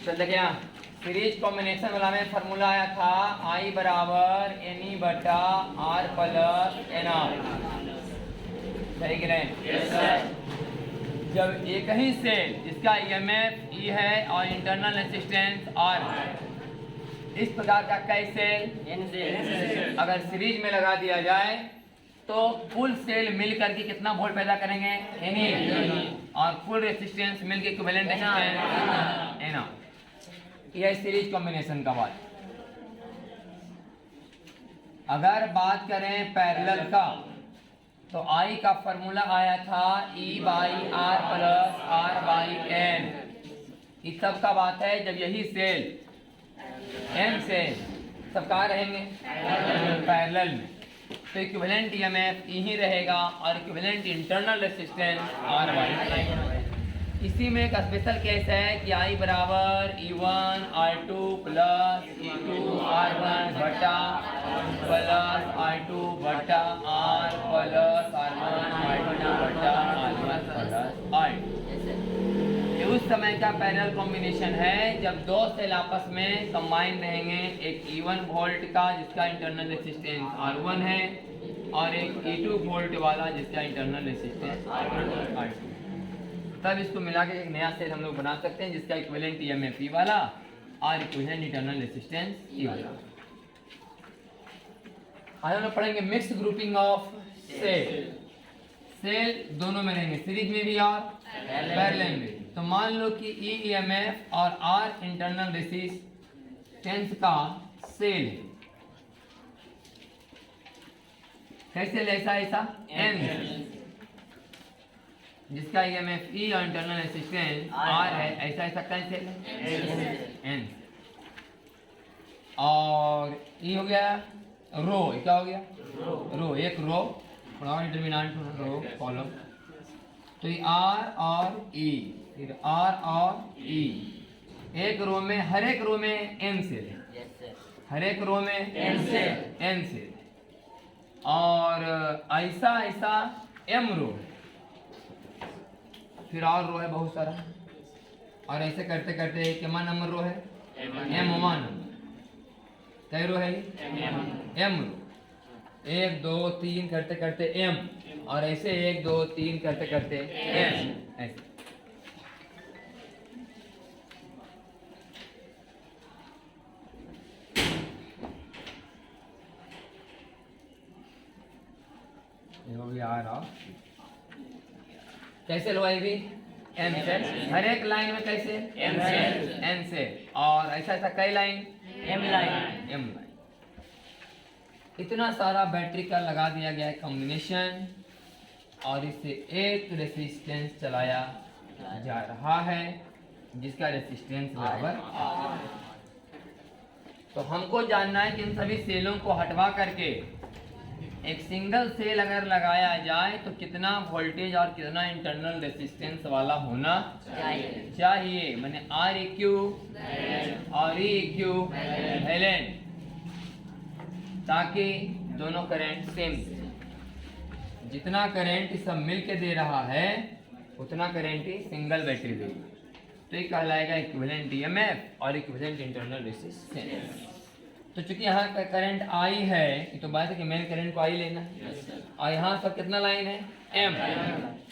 चल देखिए यहाँ सीरीज कॉम्बिनेशन वाला में फॉर्मूला आया था आई बराबर एन ई बटा आर प्लस एन आर। सही कह रहे हैं? Yes sir. जब एक ही सेल जिसका ईएमएफ ई है और इंटरनल रेजिस्टेंस आर है, इस प्रकार का कई सेल एन सेल अगर सीरीज में लगा दिया जाए तो कुल सेल मिल करके कितना वोल्ट पैदा करेंगे? एन और कुल रेजिस्टेंस मिलकर इक्विवेलेंट रेजिस्टेंस एन। यह सीरीज कॉम्बिनेशन का बात। अगर बात करें पैरेलल का तो आई का फॉर्मूला आया था E by R plus R by N. इस सब का बात है जब यही सेल एन से सब कहाँ रहेंगे? पैरेलल में, तो इक्विवेलेंट ईएमएफ ही रहेगा और equivalent internal resistance R by. इसी में एक स्पेशल केस है कि आई बराबर E1 R2 plus E2 R1 बटा प्लस R2 बटा R प्लस R1 R2 बटा R1 प्लस R। ये उस समय का पैरेलल कॉम्बिनेशन है जब दो सेल आपस में कंबाइन रहेंगे, एक E1 वोल्ट का जिसका इंटरनल रेजिस्टेंस R1 है और एक E2 वोल्ट वाला जिसका इंटरनल रेजिस्टेंस R2। तब इसको मिला के एक नया सेल हम लोग बना सकते हैं जिसका इक्विवेलेंट ईएमएफ ई वाला और इक्विवेलेंट इंटरनल रेजिस्टेंस ई वाला। आज हम लोग पढ़ेंगे mix grouping of cell. Cell दोनों में रहेंगे, सीरीज में भी और पैरेलल में। तो मान लो कि ई ईएमएफ और आर इंटरनल रेजिस्टेंस का सेल है। कैसे ऐसा ऐसा एन जिसका ईएमएफ ई और इंटरनल रेजिस्टेंस आर है, ऐसा ऐसा कैसे है एन। और ई हो गया रो, क्या हो गया रो, एक रो थोड़ा डिटरमिनेंट रो कॉलम। तो ये आर और ई, फिर आर और ई, एक रो में हर एक रो में एन सेल है, हर एक रो में एन सेल और ऐसा ऐसा एम रो, फिर और रो है बहुत सारा। और ऐसे करते करते कितना नंबर रो है? M1। कई रो है? M रो। 1 2 3 करते करते M, और ऐसे 1 2 3 करते करते M। ऐसे ये हो गया आ कैसे लो भी एन से, हर एक लाइन में कैसे एन से और ऐसा ऐसा कई लाइन एम लाइन। इतना सारा बैटरी का लगा दिया गया है कॉम्बिनेशन और इससे एक रेजिस्टेंस चलाया जा रहा है जिसका रेजिस्टेंस बराबर। तो हमको जानना है कि इन सभी सेलों को हटवा करके एक सिंगल सेल अगर लगाया जाए तो कितना वोल्टेज और कितना इंटरनल रेजिस्टेंस वाला होना चाहिए। मैंने आर इक्यू और ई इक्यू वैलेंट, ताकि दोनों करंट सेम, जितना करंट सब मिल के दे रहा है उतना करंट ही सिंगल बैटरी देगी। तो ये कहलाएगा इक्विवेलेंट ईएमएफ और इक्विवेलेंट इंटरनल रेजिस्टेंस। तो चूंकि यहाँ का करंट आई है तो बात है कि मेन करंट को आई लेना है और यहाँ सब कितना लाइन है एम,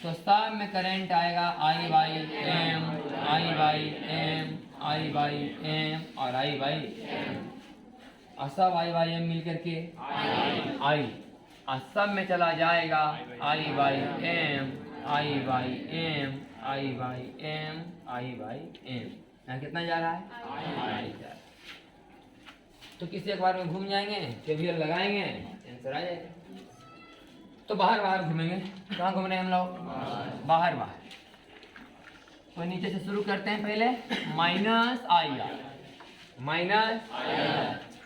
तो सब में करंट आएगा I by M, I by M, I by M और आई बाई एम, और सब आई बाई एम मिल करके आई, और सब में चला जाएगा I by M, I by M, I by M, I by M. यहाँ कितना जा रहा है आई जा रहा है। तो किसी अखबार में घूम जाएंगे, केवीएल लगाएंगे, आंसर आ जाएगा। तो बाहर बाहर घूमेंगे, कहाँ घूम रहे हैं हम लोग? बाहर बाहर। तो नीचे से शुरू करते हैं पहले माइनस आई आर, माइनस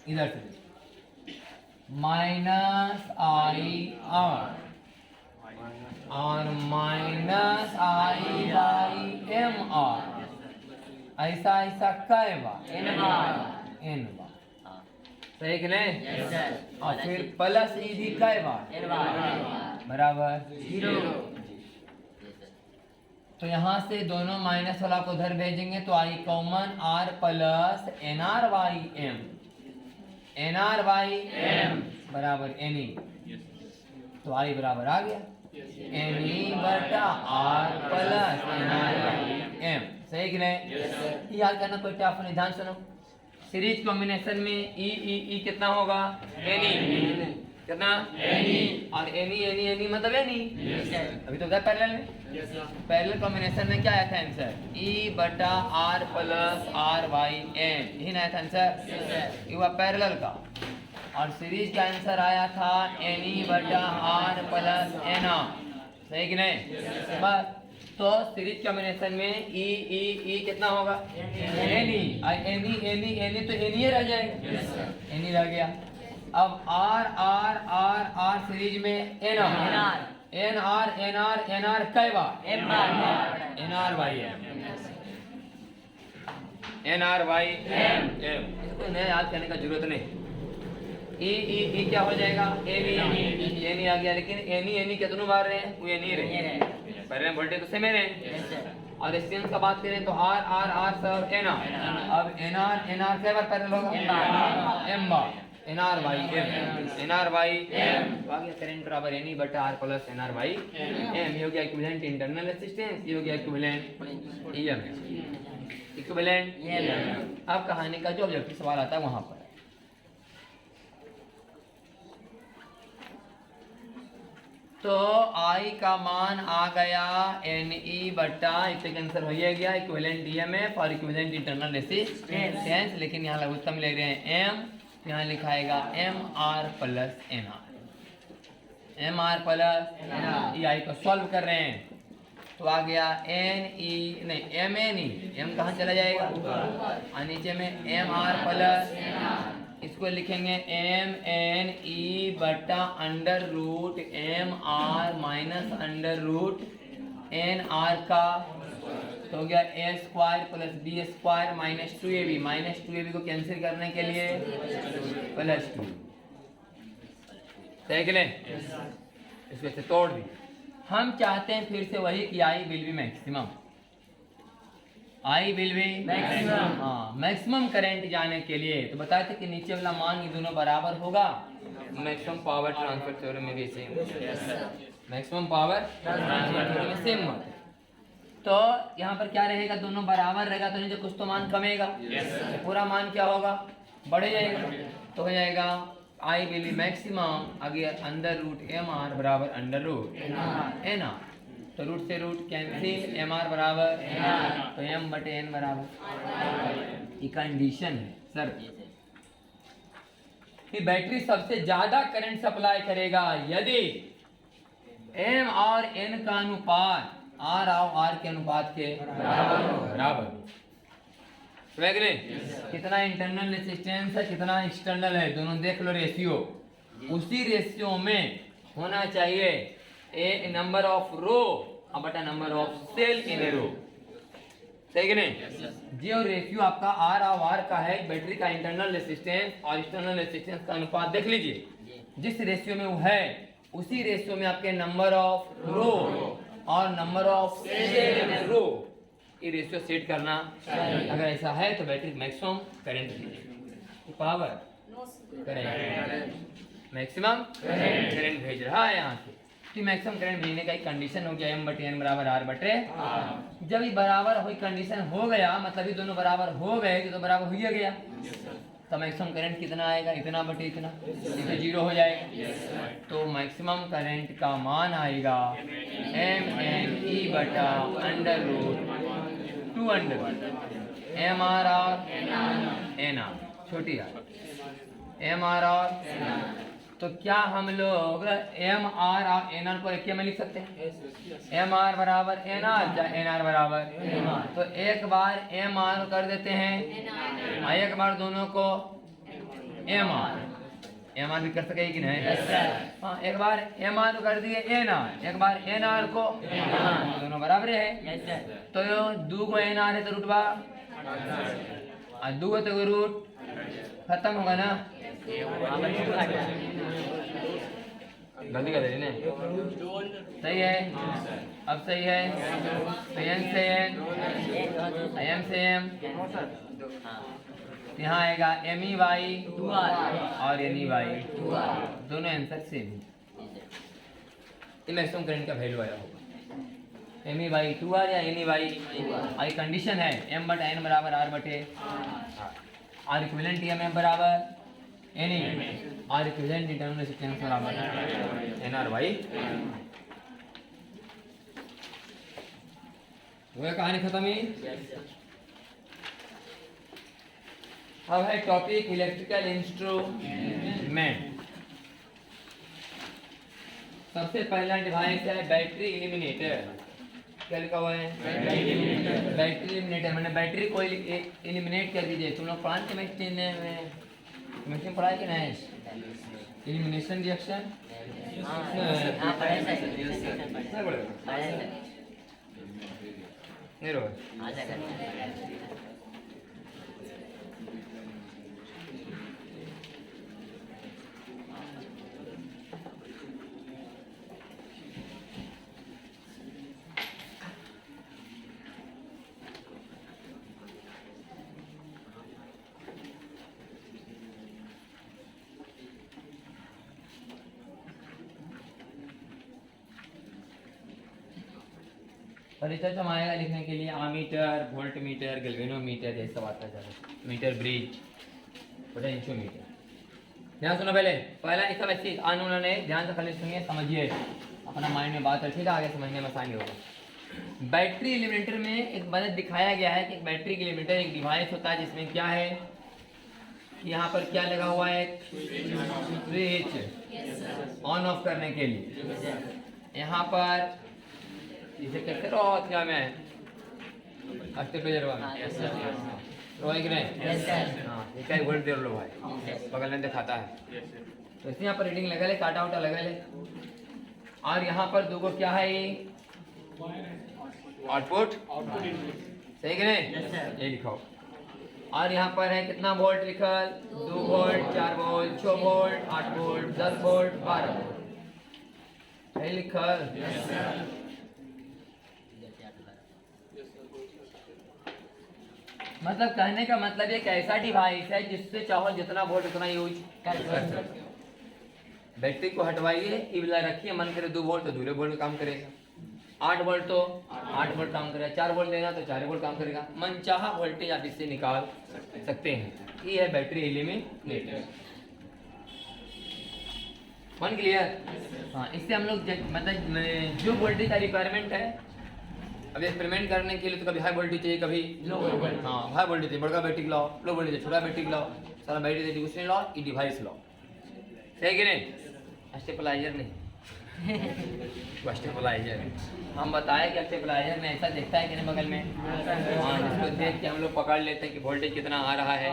इधर से माइनस आई आर और minus I by M R, ऐसा ऐसा कै बार एन बार, सही कि नहीं? और फिर प्लस ई भी कै बार बराबर 0। तो यहाँ से दोनों माइनस वाला को उधर भेजेंगे तो I common R plus N R by M, N R by M बराबर एन ई, तो आई बराबर आ गया एन ई बटा R plus N R by M. सही कि नहीं? याद करना कोई टफ नहीं, ध्यान सुनो। सीरीज कॉम्बिनेशन में ई ई ई कितना होगा? एन ई कितना? एन ई, और N E N E N E मतलब एन ई। अभी तो उधर पैरेलल में, पैरेलल कॉम्बिनेशन में क्या आया था आंसर? ई बटा R plus R by N, यही ना आया था आंसर? ये हुआ पैरेलल का। और सीरीज का आंसर आया था एन ई बटा आर प्लस एन आर। सही कि नहीं? बस तो सीरीज कॉम्बिनेशन में ई ई ई कितना होगा? N E, N E N E N E तो एन ई रह जाएगा, एन ई रह गया। अब R R R R series में N R, N R N R N R कई बार? N R by M, N R by M. इसको नया याद करने का जरूरत नहीं। ई ई ई क्या हो जाएगा? एन ई, एन ई आ गया, लेकिन एन ई कितनों बार रहे हैं? वो एन ई रहे, पहले वोल्टेज तो सेम रहे। और रेजिस्टेंस का बात करें तो आर आर आर सब एन आर। अब एन आर कई बार पैरेलल होगा? एम बार, N R by M, N R by M. तो आ गया करंट बराबर एन ई बटा R plus N R by M. ये हो गया इक्विवेलेंट इंटरनल रेजिस्टेंस, ये हो गया इक्विवेलेंट ईएमएफ, इक्विवेलेंट। अब कहानी का जो ऑब्जेक्टिव सवाल आता है वहां पर, तो आई का मान आ गया एन ई बटा, इससे कैंसिल हो गया इक्विवेलेंट ईएमएफ और इक्विवेलेंट इंटरनल रेजिस्टेंस। लेकिन यहाँ लघुत्तम ले रहे हैं एम, यहाँ लिखाएगा M R plus N R, M R plus N R. E I को सॉल्व कर रहे हैं तो आ गया एन ई नहीं एम एन ई, एम कहाँ चला जाएगा? और नीचे में एम आर प्लस, इसको लिखेंगे एम एन ई बटा under root M R minus under root N R का, तो हो गया A square plus B square minus 2ab, minus 2ab को कैंसिल करने के लिए प्लस 2। सही के लिए इसको ऐसे तोड़ दी। हम चाहते हैं फिर से वही कि I will be maximum, I will be maximum. हाँ, मैक्सिमम करंट जाने के लिए तो बताए थे कि नीचे वाला मान ये दोनों बराबर होगा। मैक्सिमम पावर ट्रांसफर थ्योरम में भी same, maximum power transfer theorem में सेम मत है। तो यहाँ पर क्या रहेगा? दोनों बराबर रहेगा तो नीचे कुछ तो मान कमेगा, तो पूरा मान क्या होगा? बढ़ जाएगा। तो हो जाएगा आई विल बी मैक्सिमम, आगे अंडर रूट एम आर बराबर अंडर रूट एन आर, तो रूट से रूट कैंसिल, एम आर बराबर एन आर, तो एम बटे एन बराबर। ये कंडीशन है सर कि बैटरी सबसे ज्यादा करंट सप्लाई करेगा यदि एम और एन का अनुपात आर और आर के अनुपात के बराबर। कितना इंटरनल रेजिस्टेंस है, कितना एक्सटर्नल है, दोनों देख लो रेशियो। उसी रेशियो में होना चाहिए ए नंबर ऑफ रो बटा नंबर ऑफ सेल इन ए रो। सही कि नहीं? जो रेशियो आपका आर और आर का है, बैटरी का इंटरनल रेजिस्टेंस और एक्सटर्नल रेजिस्टेंस का अनुपात देख लीजिए। जिस रेशियो में वो है उसी रेशियो में आपके नंबर ऑफ रो और नंबर ऑफ सेल इन ए रो, ये रेशियो सेट करना। अगर ऐसा है तो battery maximum current power current maximum current भेज रहा है यहाँ से। तो मैक्सिमम करंट भेजने का एक कंडीशन हो गया एम बटे एन बराबर आर बटे। जब ये बराबर हुई कंडीशन हो गया, मतलब ये दोनों बराबर हो गए तो बराबर हो गया, तो मैक्सिमम करंट कितना आएगा? इतना बटे इतना, तो जीरो हो जाएगा। तो मैक्सिमम करंट का मान आएगा एम एन ई बटा under root 2 under M R और एन आर, छोटी आर एम आर और। तो क्या हम लोग एम आर और एन आर को एक में लिख सकते हैं? एम आर बराबर एन आर या एन आर बराबर, तो एक बार एम आर कर देते हैं और एक बार दोनों को एम आर भी कर सके कि नहीं? हाँ, एक बार एम आर कर दिए एन आर, एक बार एन आर को, दोनों बराबर है। तो दो को एन आर है तो रूट बा, और दो है तो रूट खत्म होगा ना। गलती कर रही ने सही है अब सही है एन से एम से एम यहाँ आएगा एम ई वाई और एन ई वाई दोनों आंसर सेम है ये मैक्सिमम करंट का वैल्यू आया होगा एम ई वाई 2R या N E Y I condition है एम बटा एन बराबर आर बटे आर इक्विवेलेंट एम एम बराबर N E R equivalent internal resistance बराबर एन आर वाई वो कहानी खत्म ही अब है टॉपिक इलेक्ट्रिकल इंस्ट्रूमेंट सबसे पहला डिवाइस है बैटरी इलिमिनेटर क्या लिखा हुआ है बैटरी इलिमिनेटर मैंने बैटरी को इलिमिनेट कर दीजिए तुम लोग पढ़ा केमिस्ट्री में पढ़ा कि नहीं इलिमिनेशन रिएक्शन नहीं रो परिचय हम आएगा लिखने के लिए आमीटर वोल्ट मीटर गैल्वेनोमीटर ये सब आता है मीटर ब्रिज पोटेंशियोमीटर ध्यान सुनो पहला ये सब ऐसी कानून है ध्यान से खाली सुनिए समझिए अपना माइंड में बात रखिएगा आगे समझने में आसानी होगा बैटरी एलिमेंटर में एक मदद दिखाया गया है कि एक बैटरी के एलिमेंटर एक डिवाइस होता है जिसमें क्या है कि यहाँ पर क्या लगा हुआ है स्विच ऑन ऑफ करने के लिए यहाँ पर इसे कहते रहो क्या मैं अस्ते पे जरवा रोए कि नहीं हाँ ये क्या वोल्ट दे लो भाई बगल में दिखाता है तो इसमें यहाँ पर रीडिंग लगा ले काटा उटा लगा ले और यहाँ पर दो को क्या है ये आउटपुट सही कि नहीं ये लिखाओ और यहाँ पर है कितना वोल्ट लिखल 2 volt 4 volt 6 volt 8 volt 10 volt 12 volt सही लिखल मतलब कहने का मतलब एक ऐसा डिवाइस है जिससे चाहो जितना वोल्ट उतना यूज कर सकते हो बैटरी को हटवाइए इबला रखिए मन करे 2 वोल्ट तो 2 वोल्ट काम करेगा 8 वोल्ट तो 8 वोल्ट काम करेगा 4 वोल्ट देना तो 4 वोल्ट काम करेगा मनचाहा वोल्टेज आप इससे निकाल सकते हैं ये है बैटरी एलिमिनेटर वन क्लियर हाँ इससे हम लोग मतलब जो वोल्टेज का रिक्वायरमेंट है अब एक्सपेरिमेंट करने के लिए तो कभी हाई वोल्टेज चाहिए कभी लो वोल्टेज हाँ हाई वोल्टेज चाहिए बड़का बैटरी लाओ लो वोल्टेज छोटा बैटरी लाओ सारा बैटरी चाहिए उसमें लाओ ये डिवाइस लाओ सही कि नहीं स्टेबलाइजर नहीं स्टेबलाइजर हम बताएं कि स्टेबलाइजर में ऐसा देखता है कि नहीं बगल में हाँ जिसको देख के हम लोग पकड़ लेते हैं कि वोल्टेज कितना आ रहा है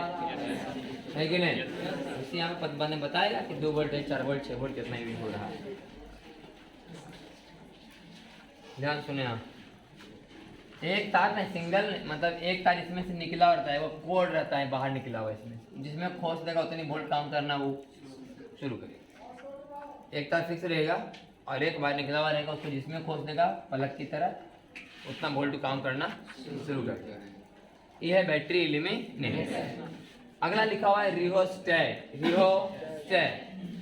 कि नहीं इसी यहाँ पे बंदे बताएगा कि 2 वोल्ट 4 वोल्ट 6 वोल्ट कितना यूज हो रहा है ध्यान सुने आप एक तार में सिंगल मतलब एक तार इसमें से निकला रहता है वो कोड रहता है बाहर निकला हुआ इसमें जिसमें खोस देगा उतनी वोल्ट काम करना वो शुरू करेगा एक तार फिक्स रहेगा और एक बार निकला हुआ रहेगा उसको जिसमें खोस देगा पलक की तरह उतना वोल्ट काम करना शुरू कर देगा ये है बैटरी एलिमिनेटर अगला लिखा हुआ है रिहोस्टेट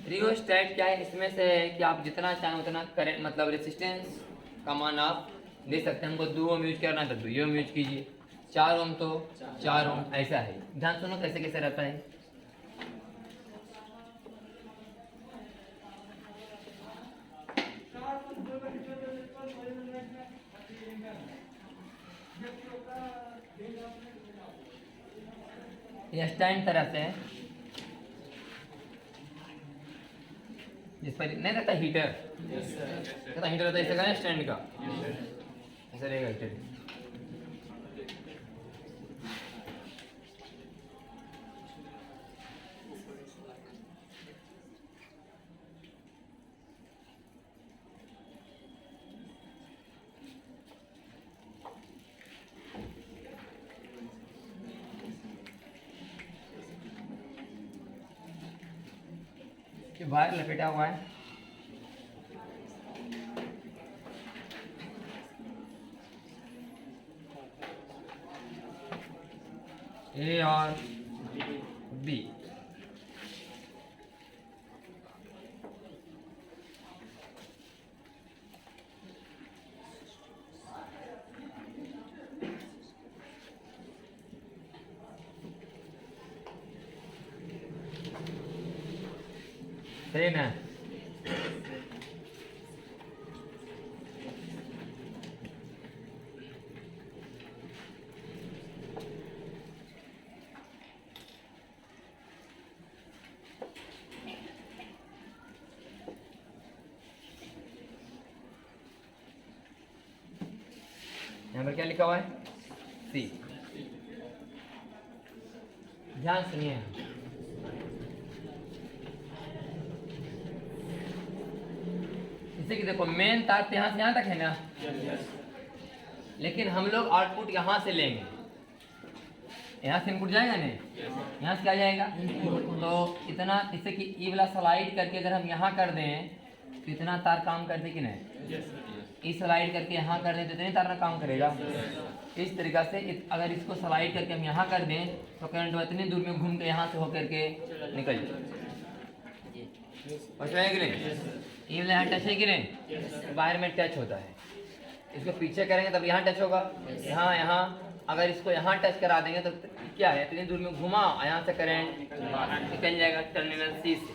रिहोस्टेट क्या है इसमें से है कि आप जितना चाहें उतना करंट मतलब रेजिस्टेंस का मान आप दे सकते हैं हमको 2 ओम यूज करना है तो 2 ओम यूज कीजिए 4 ओम तो 4 ओम ऐसा है ध्यान सुनो कैसे कैसे रहता है ये स्टैंड तरह से जिस पर नहीं रहता हीटर कहता हीटर रहता है इसका स्टैंड का ऐसा रहेगा हीटर वायर लपेटा हुआ है ए और बी। सही ना? यहाँ पर क्या लिखा हुआ है? सी। ध्यान सुनिए, जैसे कि देखो मेन तार तो यहाँ से यहाँ तक है ना, लेकिन हम लोग आउटपुट यहाँ से लेंगे। यहाँ से इनपुट जाएगा नहीं, यहाँ से क्या जाएगा? तो इतना, जैसे कि ई वाला स्लाइड करके अगर हम यहाँ कर दें तो इतना तार काम करते कि नहीं? ई स्लाइड करके यहाँ कर दें तो इतने तार ना काम करेगा। इस तरीक़ा से अगर इसको स्लाइड करके हम यहाँ कर दें तो करंट इतनी दूर में घूम के यहाँ से होकर के निकल जाए। है कि नहीं? ये वाला यहाँ टच है कि नहीं? बाहर में टच होता है, इसको पीछे करेंगे तब यहाँ टच होगा, यहाँ अगर इसको यहाँ टच करा देंगे तो क्या है, इतनी दूर में घुमा, यहाँ से करंट निकल जाएगा टर्मिनल सी से।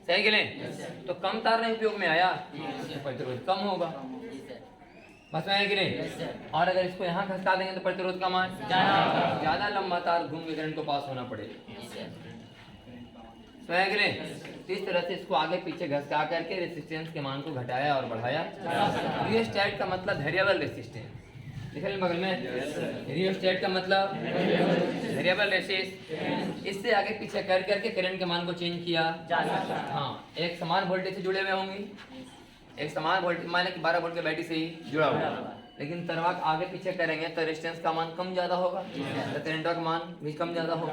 सही कि नहीं? तो कम तार नहीं उपयोग में आया, प्रतिरोध कम होगा। बस में है कि नहीं? और अगर इसको यहाँ खसका देंगे तो प्रतिरोध का मान ज़्यादा लंबा तार घूम के करंट को पास होना पड़ेगा। तो है कि नहीं? इस तरह से इसको आगे पीछे घसका करके रेसिस्टेंस के मान को घटाया और बढ़ाया। रियोस्टेट का मतलब वेरिएबल रेसिस्टेंस, लिखे बगल में। रियोस्टेट का मतलब वेरिएबल रेसिस्टेंस। इससे आगे पीछे कर करके करंट के मान को चेंज किया जा सकता है। हाँ, एक समान वोल्टेज से जुड़े हुए होंगे, एक समान वोल्टेज माने कि 12 वोल्ट के बैटरी से ही जुड़ा हुआ है, लेकिन तरवाक आगे पीछे करेंगे तो रेजिस्टेंस का मान कम ज़्यादा होगा, तो करंट का मान भी कम ज़्यादा होगा।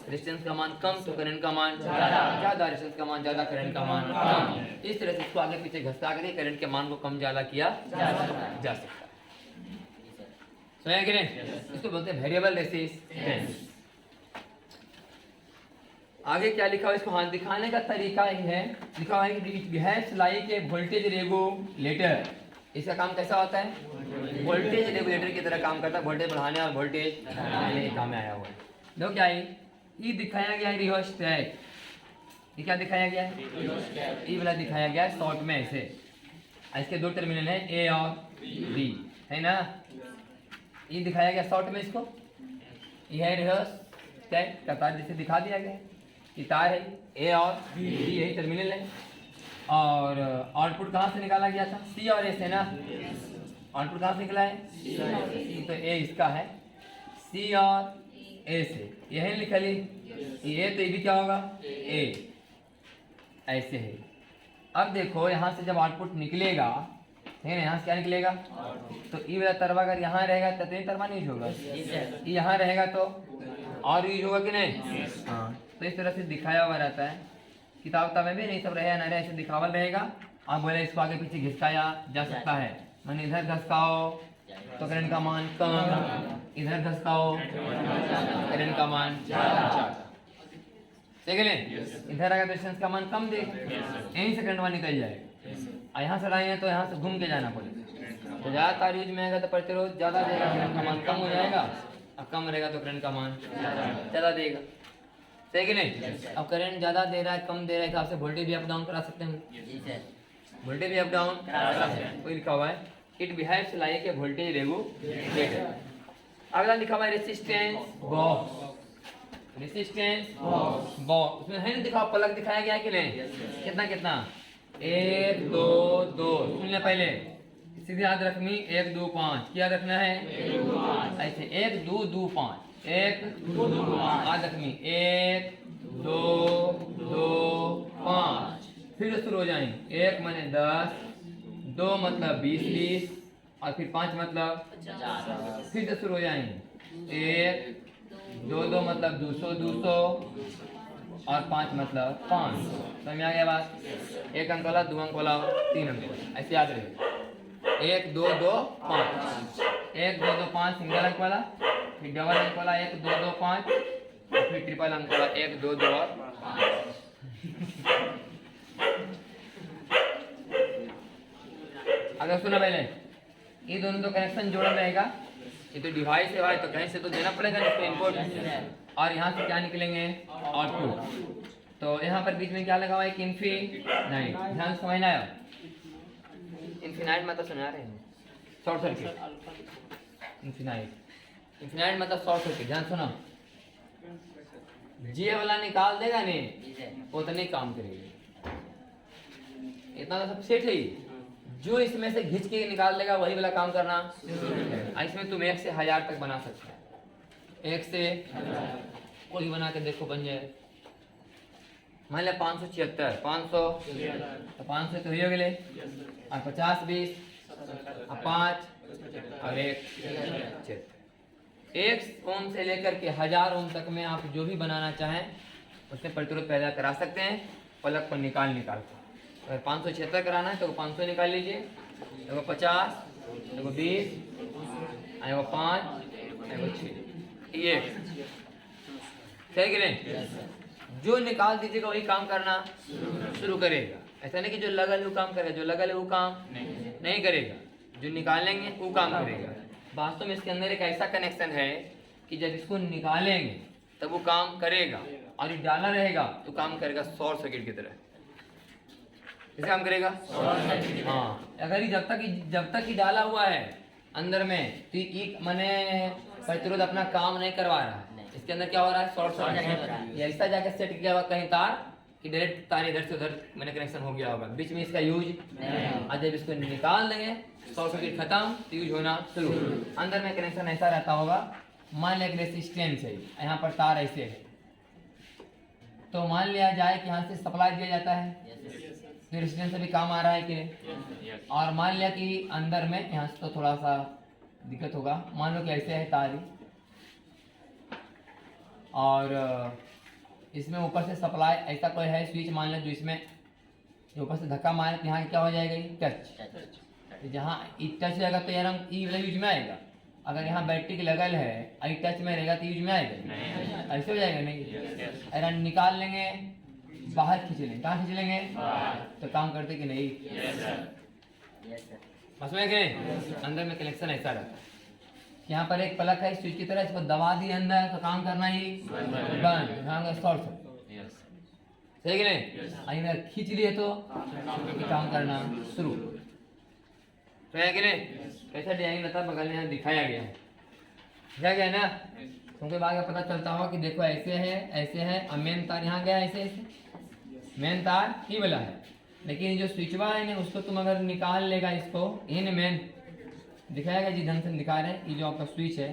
रेजिस्टेंस का मान कम तो करंट का मान ज़्यादा, रेजिस्टेंस का मान ज़्यादा, करंट का मान कम। इस तरह से इसको आगे पीछे घसका करके करंट के मान को कम ज़्यादा किया जा सकता है। कि नहीं? इसको बोलते हैं वेरिएबल रेसिस्टेंस। आगे क्या लिखा हुआ इसको हाथ दिखाने का तरीका ही है, लिखा हुआ है कि it behaves like a voltage regulator. इसका काम कैसा होता है? वोल्टेज रेगुलेटर की तरह काम करता है, वोल्टेज बढ़ाने और वोल्टेज घटाने के काम में आया हुआ है। देखो क्या है, ये दिखाया गया है रियोस्टेट। ये क्या दिखाया गया है? ये वाला दिखाया गया है शॉर्ट में ऐसे। इसके दो टर्मिनल है ए और बी, है ना? ये दिखाया गया शॉर्ट में इसको, ये है रियोस्टेट का तार जैसे दिखा दिया गया है। ये तार है ए और बी, यही टर्मिनल है। और आउटपुट कहाँ से निकाला गया था? सी और ए से ना। आउटपुट कहाँ से निकला है? तो ए इसका है, सी और ए से यही लिखा ली। ये तो ये भी क्या होगा? ए, ऐसे है। अब देखो यहाँ से जब आउटपुट निकलेगा, है ना, यहाँ से क्या निकलेगा? तो ई वाला तरवा अगर यहाँ रहेगा तो तीन तरवा नहीं होगा, यहाँ रहेगा तो और यूज होगा कि नहीं? हाँ, तो इस तरह से दिखाया हुआ रहता है। किताब में भी नहीं सब रहे ना रहे, ऐसे दिखावल रहेगा। आप बोले इसको आगे पीछे घिसकाया जा सकता है, मैंने इधर घसकाओ तो करंट का मान कम, इधर घसकाओ करंट का मान ज़्यादा। ठीक है नहीं? इधर अगर रेजिस्टेंस का मान कम दे, यहीं से करंट मान निकल जाएगा, और यहाँ से लाएंगे तो यहाँ से घूम के जाना पड़ेगा। तो ज़्यादा तार यूज में आएगा तो प्रतिरोध ज़्यादा देगा, करंट का मान कम हो जाएगा, और कम रहेगा तो करंट का मान ज़्यादा देगा। सही कि नहीं? अब करंट ज़्यादा दे रहा है कम दे रहा है हिसाब से वोल्टेज भी अप डाउन करा सकते हैं, वोल्टेज भी अप डाउन करा सकते हैं। कोई लिखा हुआ है it behaves like a voltage regulator. अगला लिखा हुआ है रेसिस्टेंस बॉक्स। रेसिस्टेंस बॉक्स उसमें है ना, दिखा प्लग दिखाया गया है कि नहीं? कितना कितना? 1 2 2। सुन ले पहले, सीधे याद रखनी 1 2 5। क्या रखना है? ऐसे 1 2 2 5, 1 2 2 5 याद रखनी, 1 2 2 5। फिर शुरू हो जाएंगे, 1 माने 10, 2 मतलब 20 20, और फिर 5 मतलब 50। फिर से शुरू हो जाएंगे, 1 2 2 मतलब 200 200, और 5 मतलब 500। समझ आ गया बात? 1 अंक वाला, 2 अंक वाला, 3 अंक वाला, ऐसे याद रहे। 1 2 2 5, 1 2 2 5 सिंगल अंक वाला, फिर डबल अंक वाला 1 2 2 5, फिर ट्रिपल अंक वाला 1 2 2 और 5। अगर सुनो पहले, ये दोनों तो कनेक्शन जोड़ा रहेगा, ये तो डिवाइस है भाई, तो कहीं से तो देना पड़ेगा इसको इनपुट, और यहाँ से क्या निकलेंगे आउटपुट। तो यहाँ पर बीच में क्या लगा हुआ है, एक इन्फिनाइट, ध्यान से समझना है। इन्फिनाइट मतलब सुना रहे हैं, शॉर्ट सर्किट। इन्फिनाइट मतलब शॉर्ट सर्किट, ध्यान सुनो। जे वाला निकाल देगा नहीं, उतने काम करेगी, इतना तो सब सेट है। जो इसमें से घिंच के निकाल लेगा वही वाला काम करना। इसमें तुम 1 से 1000 तक बना सकते हो, 1 से कोई बना के देखो बन जाए। मान लिया 576, 500 तो 500 तो हो गए, और 50 20 और 5 और 1 1 ओम से लेकर के 1000 ओम तक में आप जो भी बनाना चाहें उसमें प्रतिरोध पैदा करा सकते हैं, पलक पर निकाल कर। अगर 576 कराना है तो 500 निकाल लीजिए, एगो 50, एगो 20, एगो 5, एगो 6, ये सही कि नहीं? जो निकाल दीजिएगा वही काम करना शुरू करेगा। ऐसा नहीं कि जो लगल वो काम करेगा, जो लगल है वो काम नहीं करेगा, जो निकालेंगे वो काम करेगा। वास्तव में इसके अंदर एक ऐसा कनेक्शन है कि जब इसको निकालेंगे तब वो काम करेगा, और ये डाला रहेगा तो काम करेगा शॉर्ट सर्किट की तरह। कैसे काम करेगा? हाँ, अगर ये जब तक ही डाला हुआ है अंदर में, तो एक माने प्रतिरोध अपना काम नहीं करवा रहा है। इसके अंदर क्या हो रहा है, शॉर्ट सर्किट। ऐसा जाके सेट किया हुआ कहीं तार कि डायरेक्ट तार इधर से उधर मैंने कनेक्शन हो गया होगा, बीच में इसका यूज नहीं। जब इसको निकाल देंगे शॉर्ट सर्किट खत्म, तो यूज होना शुरू। अंदर में कनेक्शन ऐसा रहता होगा, मान लिया रेसिस्टेंस है, यहाँ पर तार ऐसे है, तो मान लिया जाए कि यहाँ से सप्लाई दिया जाता है, तो रेसिस्टेंस से भी काम आ रहा है कि नहीं? और मान लिया कि अंदर में यहाँ से तो थोड़ा सा दिक्कत होगा, मान लो कि ऐसे है तार, और इसमें ऊपर से सप्लाई ऐसा कोई है स्विच मान लो, जो इसमें ऊपर से धक्का मारे तो यहाँ क्या हो जाएगा, ये टच। जहाँ टच जाएगा तो यार ई वाला यूज में आएगा। अगर यहाँ बैटरी लगल है, आई टच में रहेगा तो यूज में आएगा, ऐसे हो जाएगा नहीं? अगर निकाल लेंगे, बाहर खींच लेंगे, कहाँ खींच लेंगे, तो काम करते कि नहीं? बस में के अंदर में कनेक्शन ऐसा रहता है। यहाँ पर एक प्लग है स्विच की तरह, इसको दबा दिए अंदर तो काम करना ही बंद, शॉर्ट सर्किट। सही कि नहीं? अगर खींच लिए तो काम करना शुरू। तो है कि नहीं? कैसा डिजाइन रहता है, बगल में यहाँ दिखाया गया है, क्या गया ना, क्योंकि बाद में पता चलता होगा कि देखो ऐसे है, और मेन तार यहाँ गया ऐसे, मेन तार ही वाला है, लेकिन जो स्विचवा है ना उसको तुम अगर निकाल लेगा इसको, ये मेन दिखाएगा जी, ढंग से दिखा रहे हैं। ये जो आपका स्विच है,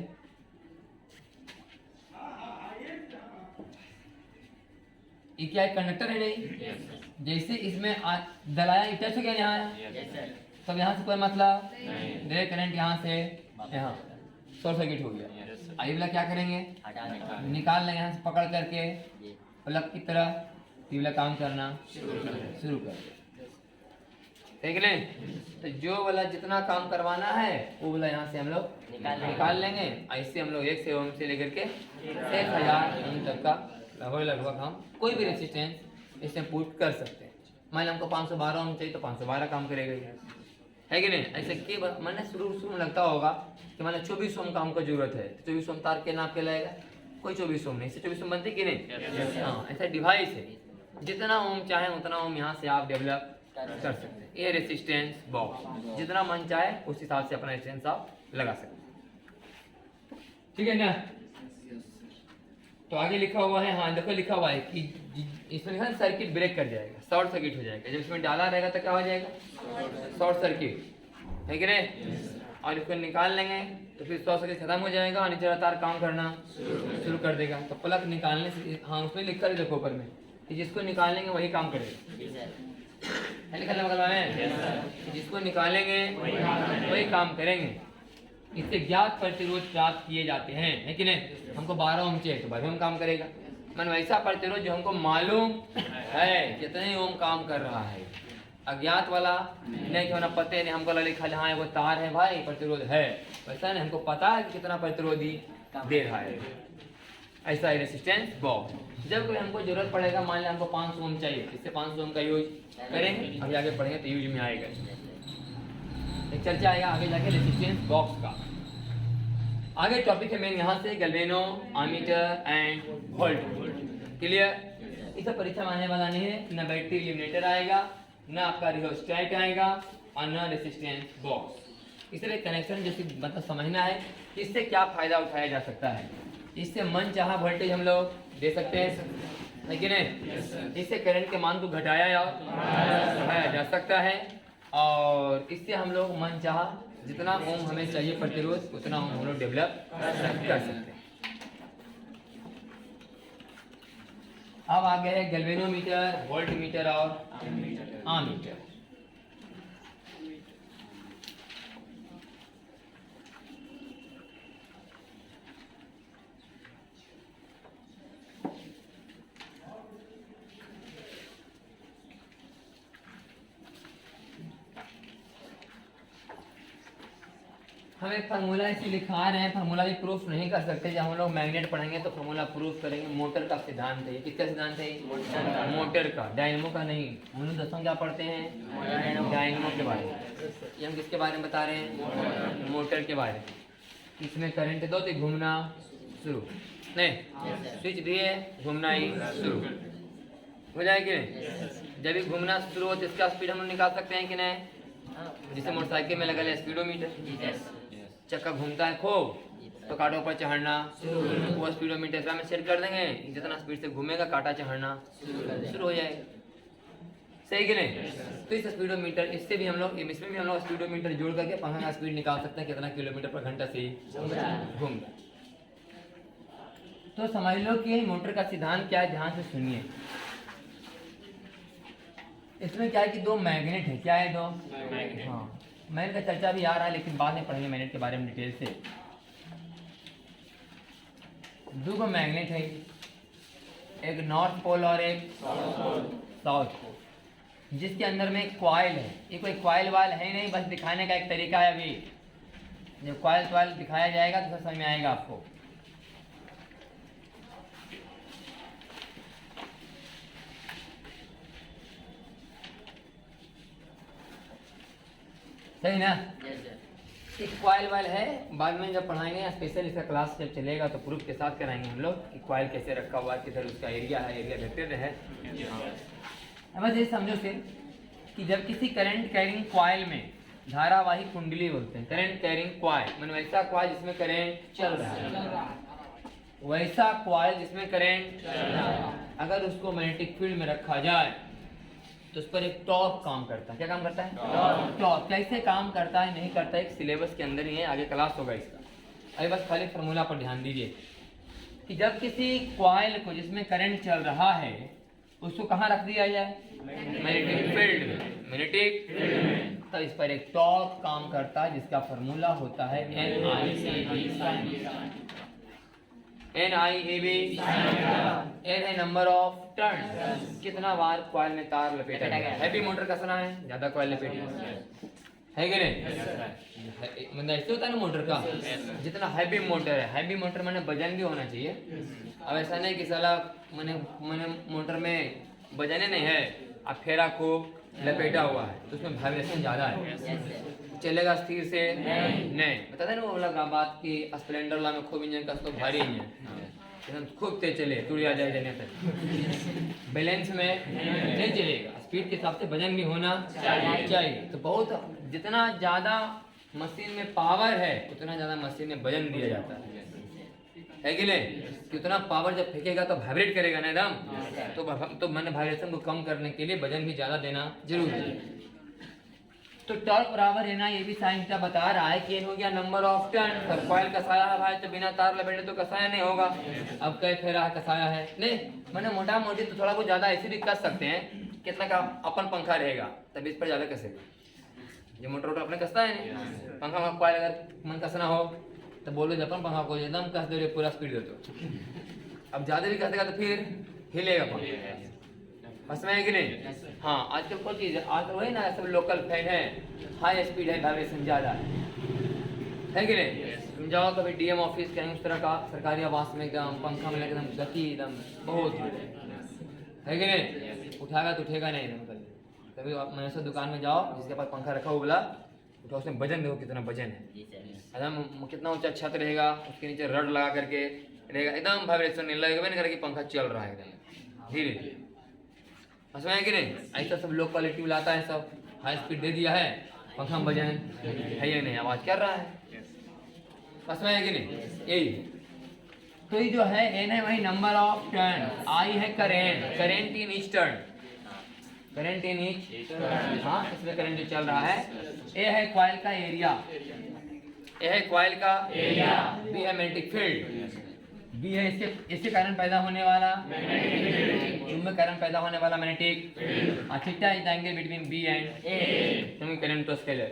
ये क्या है, कंडक्टर है नहीं? जैसे इसमें दलाया टच हो गया यहाँ, तब यहाँ से कोई मतलब डायरेक्ट करंट यहाँ से यहाँ शॉर्ट सर्किट हो गया। आई वाला क्या करेंगे, निकाल लेंगे यहाँ से पकड़ करके प्लग की तरह, ये वाला काम करना शुरू कर, ठीक नहीं? तो जो वाला जितना काम करवाना है वो वाला यहाँ से हम लोग निकाल लेंगे। ऐसे हम लोग 1 से ओम से लेकर के 1000 ओम तक का लगभग हम कोई भी रेसिस्टेंस इसमें पुट कर सकते हैं। मान हमको 512 ओम चाहिए तो 512 काम करेगा, है कि नहीं? ऐसे के मैंने शुरू में लगता होगा कि मैंने 24 ओम का हमको जरूरत है, 24 ओम तार के नाप के लाएगा, कोई 24 ओम नहीं, इससे 24 ओम बनती कि नहीं? हाँ, ऐसा डिवाइस है, जितना ओम चाहे उतना ओम यहाँ से आप डेवलप कर सकते हैं। ये रेसिस्टेंस बॉक्स जितना मन चाहे उस हिसाब से अपना रेसिस्टेंस आप लगा सकते हैं, ठीक है ना? तो आगे लिखा हुआ है, हाँ देखो लिखा हुआ है कि इसमें लिखा है सर्किट ब्रेक कर जाएगा, शॉर्ट सर्किट हो जाएगा। जब इसमें डाला रहेगा तो क्या हो जाएगा, शॉर्ट सर्किट, है कि नहीं? और इसको निकाल लेंगे तो फिर शॉर्ट सर्किट खत्म हो जाएगा और नीचे तार काम करना शुरू कर देगा। तो प्लग निकालने से, हाँ उसमें लिख कर देखो ऊपर में कि जिसको निकालेंगे वही काम करेगा, जिसको निकालेंगे वही काम करेंगे। इससे ज्ञात प्रतिरोध प्राप्त किए जाते हैं, है कि नहीं? हमको 12 ओम चाहिए तो 12 ओम काम करेगा, मन वैसा प्रतिरोध जो हमको मालूम है कितने ओम काम कर रहा है, अज्ञात वाला नहीं कि होना पता नहीं, हमको लगे खाली हाँ वो तार है भाई प्रतिरोध है, वैसा नहीं, हमको पता है कि कितना प्रतिरोधी दे रहा है। ऐसा है रेसिस्टेंस बॉक्स। जब कोई हमको जरूरत पड़ेगा, मान लिया हमको 500 ओम चाहिए, इससे 500 ओम का यूज करेंगे, अभी आगे पढ़ेंगे तो यूज में आएगा। एक चर्चा आएगा आगे जाके रेसिस्टेंस बॉक्स का। आगे टॉपिक है मेन यहाँ से गैल्वेनो आमीटर एंड वोल्ट। क्लियर? इस परीक्षा में आने वाला नहीं है, न बैटरी इल्यूमिनेटर आएगा, न आपका रियोस्टेट आएगा और न रेसिस्टेंस बॉक्स। इसलिए कनेक्शन जैसे मतलब समझना है कि इससे क्या फायदा उठाया जा सकता है। इससे मन चाहा वोल्टेज हम लोग दे सकते हैं, है कि नहीं? इससे करंट के मान को घटाया जा सकता है, और इससे हम लोग मन चाहा जितना ओम हमें चाहिए प्रतिरोध उतना ओम हम लोग डेवलप कर सकते हैं। अब आगे है गैल्वेनोमीटर, वोल्टमीटर और आमीटर। हम एक फार्मूला इसे लिखा रहे हैं, फार्मूला भी प्रूफ नहीं कर सकते। जब हम लोग मैग्नेट पढ़ेंगे तो फार्मूला प्रूफ करेंगे। मोटर का सिद्धांत है, किसका सिद्धांत है? मोटर का, डायनेमो का नहीं। हम लोग दसों क्या पढ़ते हैं? डायनेमो के बारे में। ये हम किसके बारे में बता रहे हैं? मोटर के बारे में। इसमें करंट दो तो घूमना शुरू, नहीं स्विच दिए घूमना ही शुरू हो जाएगी। जब भी घूमना शुरू हो तो इसका स्पीड हम लोग निकाल सकते हैं कि नहीं? जैसे मोटरसाइकिल में लगा है स्पीडोमीटर, चक्का घूमता है खूब तो कांटों पर चढ़ना, वो स्पीडोमीटर में सेट कर देंगे, जितना स्पीड से घूमेगा कांटा चढ़ना शुरू हो जाएगा। सही कि नहीं? तो इस स्पीडोमीटर, इससे भी हम लोग, इसमें भी हम लोग स्पीडोमीटर जोड़ करके पंखा का स्पीड निकाल सकते हैं, कितना किलोमीटर पर घंटा से घूम रहा है। तो समझ लो कि मोटर का सिद्धांत क्या है, ध्यान से सुनिए। इसमें क्या है कि दो मैग्नेट है। क्या है? दो मैग्नेट। हाँ, मैग्नेट का चर्चा भी आ रहा है, लेकिन बाद में पढ़ेंगे मैग्नेट के बारे में डिटेल से। दो मैग्नेट है, एक नॉर्थ पोल और एक साउथ पोल, जिसके अंदर में एक कॉइल है। ये कोई कॉइल वाइल है नहीं, बस दिखाने का एक तरीका है। अभी जब कॉइल वाइल दिखाया जाएगा तो समझ में आएगा आपको। सही ना? एक कॉइल वाइल है, बाद में जब पढ़ाएंगे स्पेशल इसका क्लास जब चलेगा तो प्रूफ के साथ कराएंगे हम लोग कि कॉइल कैसे रखा हुआ है, किधर उसका एरिया है, एरिया वेक्टर है। बस ये समझो फिर कि जब किसी करंट कैरिंग कॉइल में, धारावाही कुंडली बोलते हैं, करंट कैरिंग कॉइल मैंने वैसा कॉइल जिसमें करंट चल रहा है, वैसा कॉइल जिसमें करंट अगर उसको मैग्नेटिक फील्ड में रखा जाए तो उस पर एक टॉर्क काम करता है। क्या काम करता है? टॉर्क। कैसे काम करता है नहीं करता है, एक सिलेबस के अंदर ही है, आगे क्लास होगा इसका। अभी बस खाली फार्मूला पर ध्यान दीजिए कि जब किसी कॉइल को जिसमें करंट चल रहा है उसको कहाँ रख दिया जाए? मैग्नेटिक फील्ड में। मैग्नेटिक फील्ड, तो इस पर एक टॉर्क काम करता है जिसका फार्मूला होता है NIAB। N है नंबर ऑफ टर्न, कितना बार कॉइल में तार लपेटा गया। हैवी मोटर का सुना है? ज्यादा कॉइल लपेटी है कि नहीं? मतलब ऐसे होता है ना मोटर का, जितना हैवी मोटर है, हैवी मोटर मैंने वजन भी होना चाहिए। अब ऐसा नहीं कि साला मैंने मोटर में वजन नहीं है, अब फेरा को लपेटा हुआ है तो उसमें वाइब्रेशन ज्यादा है, चलेगा स्थिर से नहीं। बता दें ना वो लगा बात कि स्प्लेंडर ला में खूब इंजन का तो भारी इंजन खूब तेज चले टूट आ जाए जने तक, बैलेंस में नहीं चलेगा। स्पीड के हिसाब से वजन भी होना चाहिए। तो बहुत जितना ज़्यादा मशीन में पावर है उतना ज़्यादा मशीन में वजन दिया जाता है कि नहीं? कितना पावर जब फेंकेगा तो वाइब्रेट करेगा ना एकदम, तो मैंने वाइब्रेशन को कम करने के लिए वजन भी ज़्यादा देना जरूरी है। तो टॉर्क बराबर है ना, ये भी साइन क्या बता रहा है कि हो गया नंबर ऑफ टर्न। सब कॉइल कसाया है भाई, तो बिना तार लपेटे तो कसाया नहीं होगा। अब कई फेरा कसाया है नहीं, मैंने मोटा मोटी तो थोड़ा बहुत ज़्यादा ऐसे भी कस सकते हैं। कितना का अपन पंखा रहेगा तब इस पर ज़्यादा कसेगा। ये मोटर अपने कसता है नहीं, पंखा में कॉइल अगर मन कसना हो तो बोलो जब अपन पंखा को एकदम कस दे पूरा स्पीड दे दो। अब ज़्यादा भी कसेगा तो फिर हिलेगा पंखा। समझ में है कि नहीं? हाँ, आजकल कोई चीज़ है, आजकल वही ना सब लोकल फैन है, हाई स्पीड है, वाइब्रेशन ज़्यादा है कि नहीं? तुम जाओ कभी डीएम ऑफिस कहीं उस तरह का सरकारी आवास में एकदम पंखा में एकदम गति एकदम बहुत है कि नहीं? उठाएगा तो उठेगा नहीं एकदम कभी आप मैनेजर दुकान में जाओ जिसके पास पंखा रखा हो बोला उठो, उसमें वजन देखो कितना वजन है, एकदम कितना ऊंचा छत रहेगा, उसके नीचे रड लगा करके रहेगा, एकदम वाइब्रेशन नहीं लगेगा, नहीं करेगा कि पंखा चल रहा है एकदम धीरे धीरे। समझ में है कि नहीं? ऐसा सब लोग क्वालिटी लाता है, सब हाई स्पीड दे दिया है, पंखा में वजन है या नहीं, आवाज कर रहा है। समझ में है कि नहीं? यही तो ये जो है एन है वही नंबर ऑफ टर्न, आई है current, current in each turn, current in each, हाँ इसमें करंट जो चल रहा है। ए है कॉइल का एरिया, ए है कॉइल का एरिया, बी है मैग्नेटिक फील्ड, बी है इसके कारण पैदा होने वाला चुंबक कारण पैदा होने वाला magnetic field, theta is the angle between B and A. तुम करंट तो स्केलर,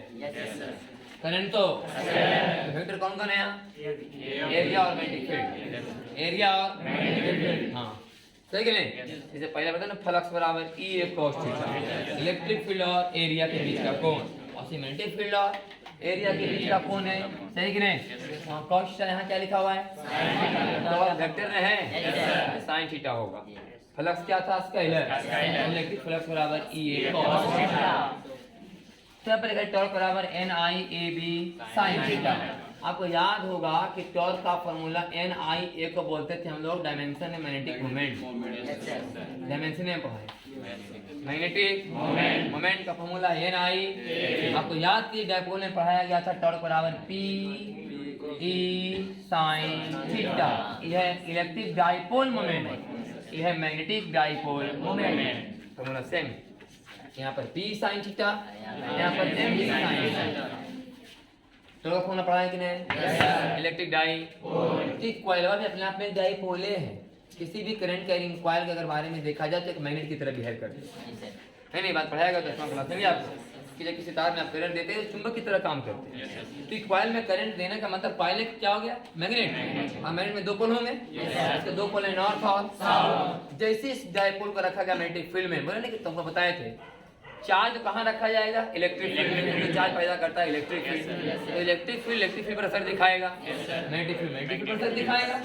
करंट तो वेक्टर कौन कौन है यहाँ? एरिया और मैग्नेटिक फील्ड, एरिया और मैग्नेटिक फील्ड, हाँ सही कि नहीं? जैसे पहले बताया ना फ्लक्स बराबर ई ए cos थीटा, इलेक्ट्रिक फील्ड और एरिया के बीच का कोण, और मैग्नेटिक फील्ड और एरिया के बीच का कोण है, सही कि नहीं? cos थीटा यहाँ क्या लिखा हुआ है? तो वेक्टर में है sin थीटा होगा। फ्लक्स क्या था? स्केलर, इलेक्ट्रिक फ्लक्स बराबर ई ए cos थीटा, तब पर टॉर्क बराबर N I A B sin theta. आपको याद होगा कि टॉर्क का फॉर्मूला एन आई ए को बोलते थे हम लोग डायमेंशन मैग्नेटिक मोमेंट, डायमेंशन में पढ़ाए मैग्नेटिक मोमेंट का फॉर्मूला एन आई। आपको याद कि डायपोल में पढ़ाया गया था टॉर्क बराबर पी ई साइन थीटा, यह इलेक्ट्रिक डायपोल मोमेंट, यह magnetic dipole moment, formula same. यहाँ पर पी साइन थीटा, यहाँ पर एम बी साइन थीटा। तो फॉर्मूला पढ़ा है कि नहीं? इलेक्ट्रिक डाइपोल, कॉइल भी अपने आप में डाइपोले है। किसी भी करंट कैरिंग कॉइल के अगर बारे में देखा जाए तो एक मैग्नेट की तरह बिहेव करते है नहीं? बात पढ़ाएगा तो इसमें क्लास में आप कि जब किसी तार में आप करंट देते हैं तो चुंबक की तरह काम करते हैं। तो कॉइल में करंट देने का मतलब कॉइल क्या हो गया? मैग्नेट, और मैग्नेट में दो पोल होंगे, इसके दो पोल है नॉर्थ और साउथ। जैसे इस डाइपोल को रखा गया मैग्नेटिक फील्ड में, बोले ना कि तुमको बताए थे चार्ज कहाँ रखा जाएगा? इलेक्ट्रिक फील्ड में, चार्ज पैदा करता है इलेक्ट्रिक फील्ड, तो इलेक्ट्रिक फील्ड पर असर दिखाएगा, मैग्नेटिक फील्ड पर असर दिखाएगा।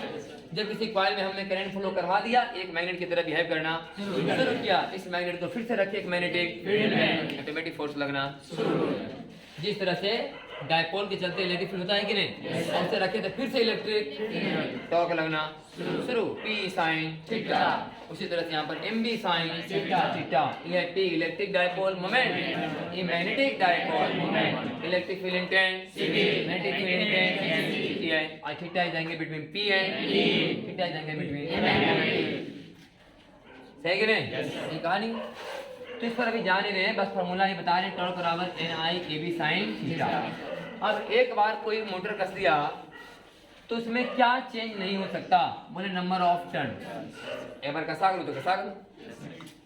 जब किसी कॉइल में हमने करंट फ्लो करवा दिया, एक मैग्नेट की तरह बिहेव करना शुरू किया, इस मैग्नेट को फिर से रखे एक मैग्नेटिक फील्ड में, ऑटोमेटिक फोर्स लगना शुरू। जिस तरह से डायपोल के चलते इलेक्ट्रिक फील्ड होता है कि नहीं, ऐसे रखे तो फिर से इलेक्ट्रिक टॉर्क लगना शुरू, पी साइन थीटा। उसी तरह से यहाँ पर M B sine theta, electric dipole moment, ये magnetic dipole moment, electric field intensity, magnetic field intensity है, और theta is angle between P and E, theta is angle between सही कि नहीं? ये कहानी तो इस पर अभी जा नहीं रहे, बस फॉर्मूला ही बता रहे, टॉर्क बराबर N I A B sine theta. अब एक बार कोई मोटर कस दिया तो उसमें क्या चेंज नहीं हो सकता? बोले नंबर ऑफ टर्न। एक बार कसा करो तो कसा करो,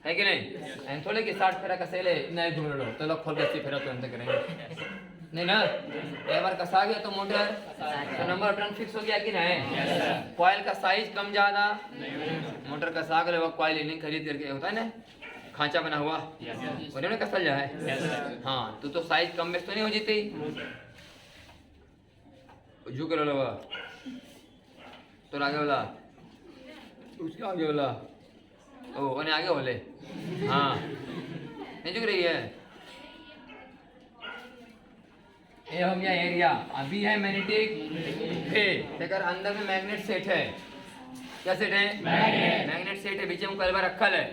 है कि नहीं? एंड थोड़े कि 60 फेरा कसेले नहीं घूम लो तो लोग खोल के 80 फेरा तो अंत करेंगे नहीं ना। एक बार कसा गया तो मोटर तो नंबर ऑफ टर्न फिक्स हो गया कि नहीं? कॉइल का साइज कम ज्यादा, मोटर कसा कर कॉइल नहीं खरीद करके होता है ना, खांचा बना हुआ उन्होंने कसल जाए, हाँ तो साइज कम बेस तो नहीं हो जाती, झुक रहा तो आगे वाला उसके आगे वाला ओ उन्हें आगे बोले, हाँ नहीं झुक रही है। ये हो गया एरिया। अभी है मैग्नेटिक फील्ड, अगर अंदर में मैग्नेट सेट है, क्या सेट है? मैग्नेट सेट है, बीच में कलवा रखल है,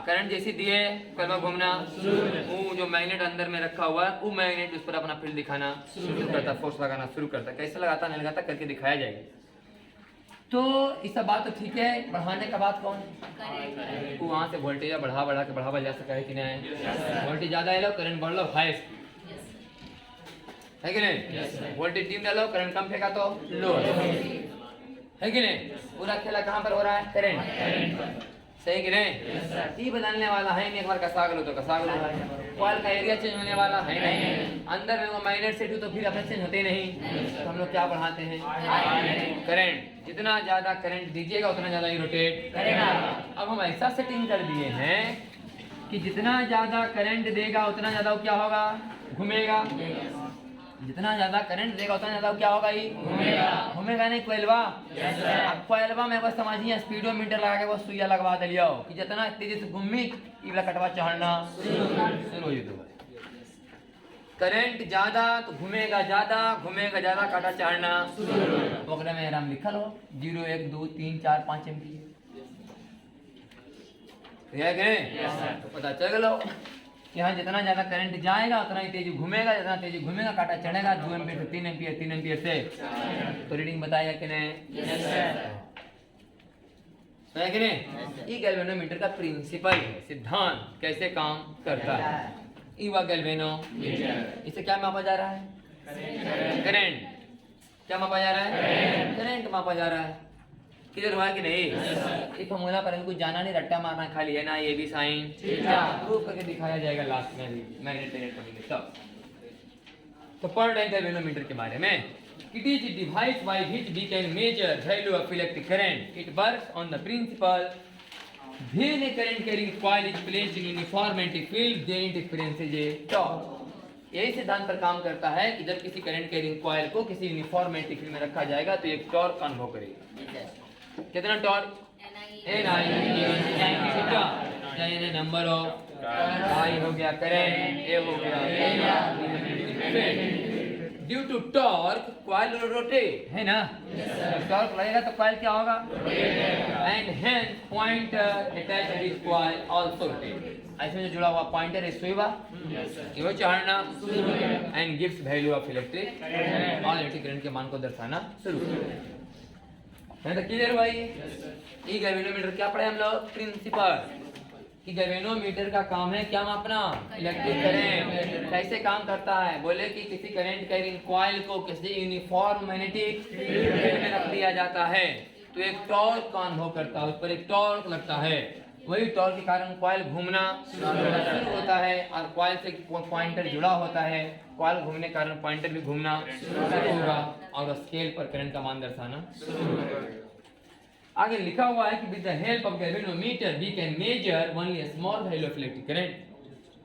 करंट जैसी दिए कलवा घूमना, वो जो मैग्नेट अंदर में रखा हुआ है वो मैग्नेट उस पर अपना फील्ड दिखाना शुरू करता, फोर्स लगाना शुरू करता। कैसे लगाता नहीं लगाता करके दिखाया जाएगा। तो इस सब बात तो ठीक है, बढ़ाने का बात कौन? वो वहाँ से वोल्टेज बढ़ा के बढ़ावा जा सकता है कि नहीं? वोल्टेज ज्यादा है लो करंट बढ़ लो हाई है कि नहीं? वोल्टेज डीम डालो करंट कम फेंका तो लो है कि नहीं? पूरा खेला कहाँ पर हो रहा है? करंट, सही कि नहीं? ई बदलने वाला है नहीं, एक बार कसा लो तो कसा लो। कॉइल का एरिया चेंज होने वाला है नहीं, अंदर में वो माइनर से टू तो फिर अपने चेंज होते नहीं, तो हम लोग क्या बढ़ाते हैं? करंट। जितना ज्यादा करंट दीजिएगा उतना ज्यादा ही रोटेट करेगा। अब हम ऐसा सेटिंग कर दिए हैं कि जितना ज्यादा करंट देगा उतना ज्यादा क्या होगा? घूमेगा। जितना ज्यादा करंट देगा उतना ज्यादा क्या होगा? ही घूमेगा नहीं कोयलवा। अब कोयलवा में बस समझिए स्पीडोमीटर लगा के बस सुइया लगवा दिलियो कि जितना तेजी से घूमी ई वाला कटवा चढ़ना शुरू हो जाए। करंट ज्यादा तो घूमेगा ज्यादा काटा चढ़ना। ओकरे में आराम लिखल हो 0 1 2 3 4 5 एम्पीयर। तो पता चल गलो कि हाँ जितना ज्यादा करंट जाएगा उतना ही तेजी घूमेगा, जितना तेजी घूमेगा काटा चढ़ेगा 2 एम्पीयर से 3 एम्पीयर 3 एम्पीयर से। तो रीडिंग बताएगा कि नहीं? है कि नहीं? ये गैल्वेनोमीटर का प्रिंसिपल है, सिद्धांत कैसे काम करता है। ये हुआ गैल्वेनोमीटर। इसे क्या मापा जा रहा है? करंट। क्या मापा जा रहा है? करंट मापा जा रहा है। किधर हुआ कि नहीं? इस फॉर्मूला पर कुछ जाना नहीं, रट्टा मारना खाली है ना। ये भी साइन प्रूव करके दिखाया जाएगा लास्ट में भी मैग्नेट पढ़ेंगे तब। तो पढ़ रहे हैं गैल्वेनोमीटर के बारे में। It is a device by which we can measure value of electric current. It works on the principle when a current carrying coil is placed in uniform magnetic field, then it experiences a torque. यही सिद्धांत पर काम करता है कि जब किसी current carrying coil को किसी यूनिफॉर्म मैग्नेटिक फील्ड में रखा जाएगा तो एक टॉर्क का अनुभव करेगा। कितना torque? Ni number of I हो गया करंट, ए हो गया due to torque coil rotate है ना। टॉर्क लगेगा तो कॉइल क्या होगा? And hence pointer attached to this coil also rotate. ऐसे जो जुड़ा हुआ पॉइंटर है सुईवा यो चढ़ना and gives value of electric और इलेक्ट्रिक करंट के मान को दर्शाना शुरू है। तो क्लियर हुआ ये गैल्वेनोमीटर क्या पढ़े हम लोग? प्रिंसिपल कि गैल्वेनोमीटर का काम है क्या मापना? Electric current. कैसे काम करता है? बोले कि किसी करंट कैरिंग कॉइल को किसी यूनिफॉर्म मैग्नेटिक फील्ड में रख दिया जाता है तो एक टॉर्क का अनुभव करता है, उस पर एक टॉर्क लगता है। वही टॉर्क के कारण कॉइल घूमना शुरू होता है और कॉइल से पॉइंटर जुड़ा होता है। कॉइल घूमने के कारण पॉइंटर भी घूमना शुरू होगा और स्केल पर करंट का मान दर्शाना शुरू होगा। आगे लिखा हुआ है कि with the help of galvanometer we can measure only a small value of electric current.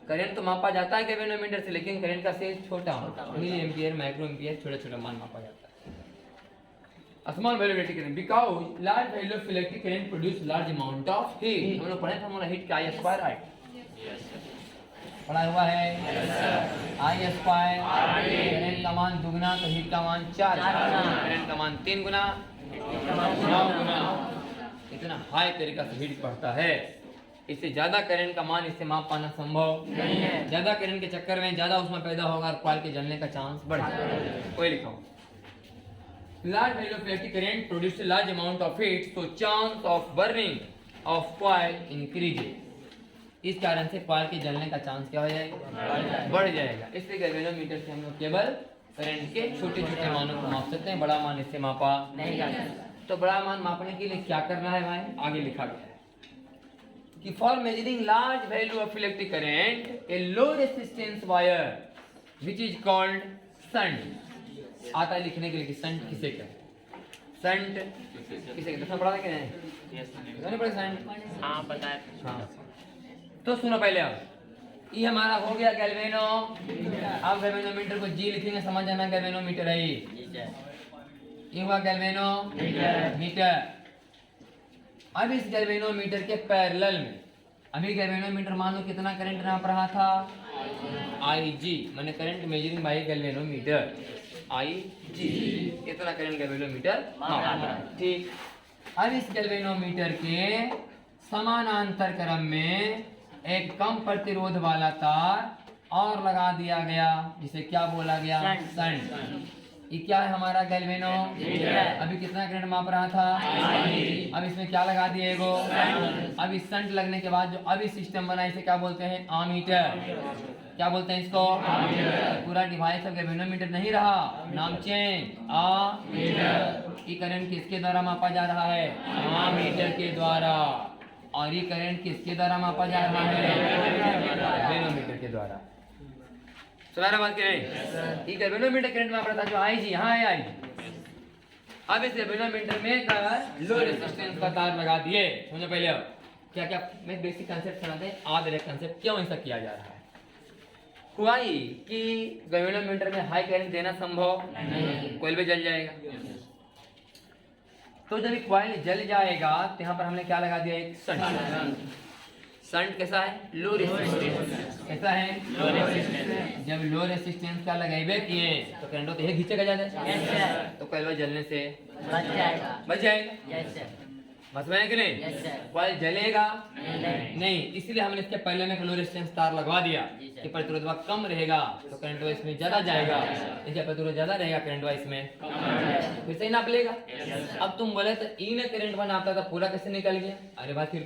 Current तो मापा जाता है गैल्वेनोमीटर से, लेकिन करंट का साइज छोटा होता है, मिली एम्पीयर माइक्रो एम्पीयर छोटा-छोटा मान मापा जाता है। A small value of electric current because large value of electric current produce large amount of heat। हम लोग पढ़े थे हमारा हीट का I स्क्वायर आई पढ़ा हुआ है। I स्क्वायर करंट का मान दुगना तो हीट का मान 4 करंट का मान 3 गुना 9 गुना। इतना हाई तरीका से हीट बढ़ता है। इससे ज्यादा करंट का मान इससे माप पाना संभव नहीं है। ज्यादा करंट के चक्कर में ज्यादा उसमें पैदा होगा और कॉइल के जलने का चांस बढ़ जाएगा। कोई लिखा हो large value of electric current produces a large amount of heat, so chance of burning of coil increases। इस कारण से कॉइल के जलने का चांस क्या हो जाएगा? बढ़ जाएगा। इसलिए गैल्वेनोमीटर से हम लोग केवल करंट के छोटे-छोटे मानों को माप सकते हैं, बड़ा मान इससे मापा नहीं जा सकता। तो बड़ा मान मापने के लिए क्या करना है भाई? आगे लिखा गया है कि for measuring large value of electric current A low resistance wire which is called shunt. आता है लिखने के लिए कि शंट किसे कहते? शंट किसे कहते? पढ़ा था कि नहीं? नहीं पढ़ा शंट? हाँ पता है। हाँ तो सुनो पहले अब ये हमारा हो गया गैल्वेनो। अब गैल्वेनोमीटर को जी लिखेंगे, समझ जाना गैल्वेनोमीटर है ये हुआ गैल्वेनोमीटर। अब इस गैल्वेनोमीटर के पैरेलल में अभी गैल्वेनोमीटर मान लो कितना करंट नाप रहा था? IG माने current measuring by galvanometer IG इतना करंट गैल्वेनोमीटर ठीक। अब इस गैल्वेनोमीटर के समानांतर क्रम में एक कम प्रतिरोध वाला तार और लगा दिया गया जिसे क्या बोला गया? शंट। ये क्या है हमारा गैल्वेनोमीटर। अभी कितना करंट माप रहा था? अब इसमें क्या लगा दिए गो? अब इस शंट लगने के बाद जो अभी सिस्टम बना इसे क्या बोलते हैं? आमीटर। क्या बोलते हैं इसको? पूरा डिवाइस अब गैल्वेनोमीटर नहीं रहा, नाम चेंज आमीटर। ये करंट किसके द्वारा मापा जा रहा है? आमीटर के द्वारा। और ये करंट किसके द्वारा मापा जा रहा है? गैल्वेनोमीटर के द्वारा। सुना बात की नहीं? ये गैल्वेनोमीटर करंट माप रहा था जो आई जी, यहाँ है आई जी। अब इस गैल्वेनोमीटर में लो रेजिस्टेंस का तार लगा दिए। समझो पहले अब क्या क्या मैं बेसिक कंसेप्ट समझाते हैं, आप डायरेक्ट कंसेप्ट क्यों ऐसा किया जा रहा है। हुआ ये कि गैल्वेनोमीटर में हाई करंट देना संभव नहीं, कोयल भी जल जाएगा। तो जब कॉइल जल जाएगा तो यहाँ पर हमने क्या लगा दिया? एक शंट। शंट कैसा है? Low resistance. कैसा है? Low resistance. जब लो रेजिस्टेंस का लगाइबे किए तो करंट तो ये खींचेगा ज्यादा, तो कॉइल जलने से बच जाएगा। बस में कि नहीं? कॉइल जलेगा नहीं, इसलिए हमने इसके पहले में लो रेजिस्टेंस तार लगवा दिया कि प्रतिरोध कम रहेगा तो करंट इसमें ज्यादा जाएगा, जब प्रतिरोध ज्यादा रहेगा करंट इसमें फिर से ही नाप लेगा। अब तुम बोले तो ई ने करंट नापता था पूरा कैसे निकल गया? अरे बात फिर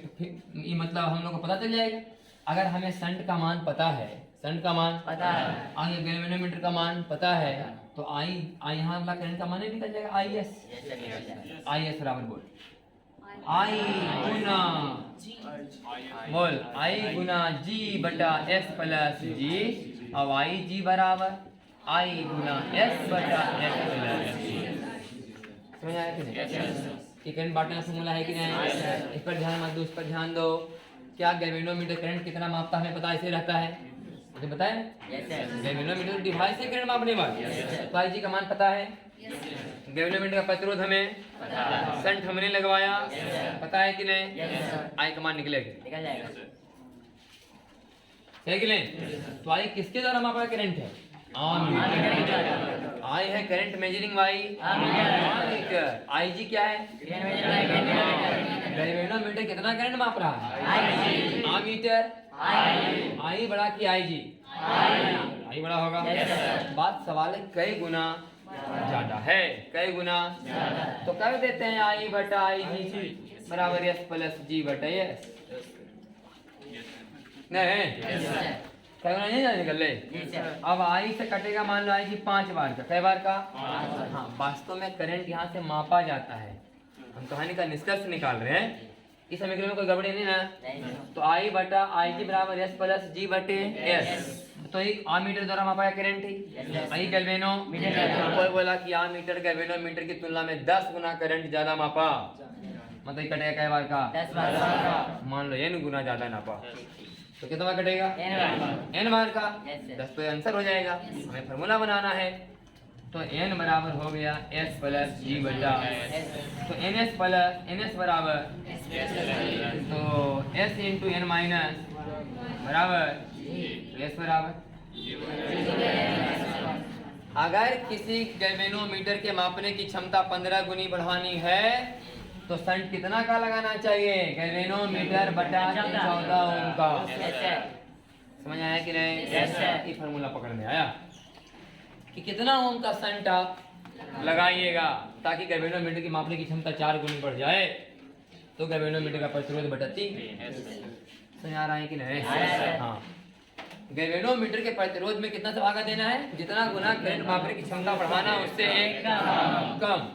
ये मतलब हम लोग को पता चल जाएगा। अगर हमें शंट का मान पता है, शंट का मान पता है, आगे गैल्वेनोमीटर का मान पता है, तो आई यहाँ वाला करंट का मान ही निकल जाएगा। आई एस बराबर बोल आई गुना बोल आई गुना जी बटा एस प्लस जी। अब आई जी बराबर आई गुना एस बटा एस प्लस जी। समझ आया कि नहीं? ये करंट बांटने का फॉर्मूला है कि नहीं? इस पर ध्यान मत दो, उस पर ध्यान दो। क्या गैल्वेनोमीटर करंट कितना मापता है हमें पता ऐसे रहता है, मुझे बताए गैल्वेनोमीटर डिवाइस से करंट मापने वाला। तो आई जी का मान पता है, गैल्वेनोमीटर का प्रतिरोध हमें शंट हमने लगवाया, पता है कि नहीं? आई का मान निकल जाएगा, है कि नहीं? तो आई किसके द्वारा मापा करंट है? आई है करंट मेजरिंग वाई आमीटर। आई जी क्या है? गैल्वेनोमीटर कितना करंट माप रहा है? आमीटर। आई बड़ा कि आई जी? आई बड़ा होगा। बात सवाल है कई गुना ज्यादा है, कई गुना तो कर देते हैं आई बटा आई जी बराबर एस प्लस जी बटा एस। नहीं कई गुना नहीं निकल रहे। अब आई से कटेगा मान लो आई जी 5 बार का, कई बार का? हाँ, वास्तव में करंट यहाँ से मापा जाता है, हम कहानी का निष्कर्ष निकाल रहे हैं, इस समीकरण में कोई गड़बड़ी नहीं ना। तो आई बटा आई जी बराबर एस प्लस जी बटे एस। तो ये आमीटर द्वारा मापा करंट है, आई गैल्वेनोमीटर। कोई बोला कि आमीटर गैल्वेनोमीटर की तुलना में 10 गुना करंट ज्यादा मापा, मतलब कटेगा कई बार का? 10 बार। मान लो n गुना ज्यादा नापा तो कितना बार कटेगा? n बार का। 10 तो आंसर हो जाएगा। हमें फार्मूला बनाना है तो n बराबर हो गया s प्लस जी बटा। तो ns बराबर तो s इंटू n माइनस बराबर s बराबर। अगर किसी गैल्वेनोमीटर के मापने की क्षमता 15 गुनी बढ़ानी है तो शंट कितना का लगाना चाहिए? गैल्वेनोमीटर बटा 14 ओम का। समझ आया कि नहीं? ये फार्मूला पकड़ में आया कि कितना ओम का शंट आप लगाइएगा ताकि गैल्वेनोमीटर की मापने की क्षमता 4 गुनी बढ़ जाए। तो गैल्वेनोमीटर का प्रतिरोध बटा 3। समझ आ रहा है कि नहीं? हाँ, गैल्वेनोमीटर के प्रतिरोध में कितना से भागा देना है? जितना गुना करंट मापने की क्षमता बढ़ाना उससे कम।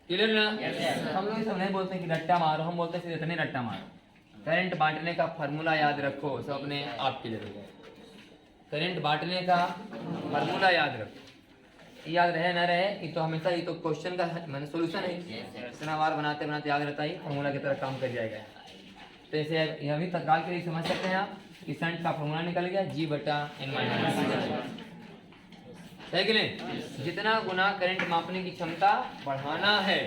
क्लियर ना? हम लोग सब नहीं बोलते कि रट्टा मारो, हम बोलते हैं इतने रट्टा मारो। करंट बांटने का फार्मूला याद रखो, सब अपने आप के लिए। करंट बांटने का फार्मूला याद रखो, याद रहे ना रहे ये तो हमेशा ये तो क्वेश्चन का मैंने सोल्यूशन है, इतना बार बनाते बनाते याद रहता है, फार्मूला की तरह काम कर जाएगा। तो ऐसे यह भी तत्काल के लिए समझ सकते हैं आप कि शंट का फार्मूला निकल गया जी बटा n माइनस, है कि नहीं? जितना गुना करंट मापने की क्षमता बढ़ाना है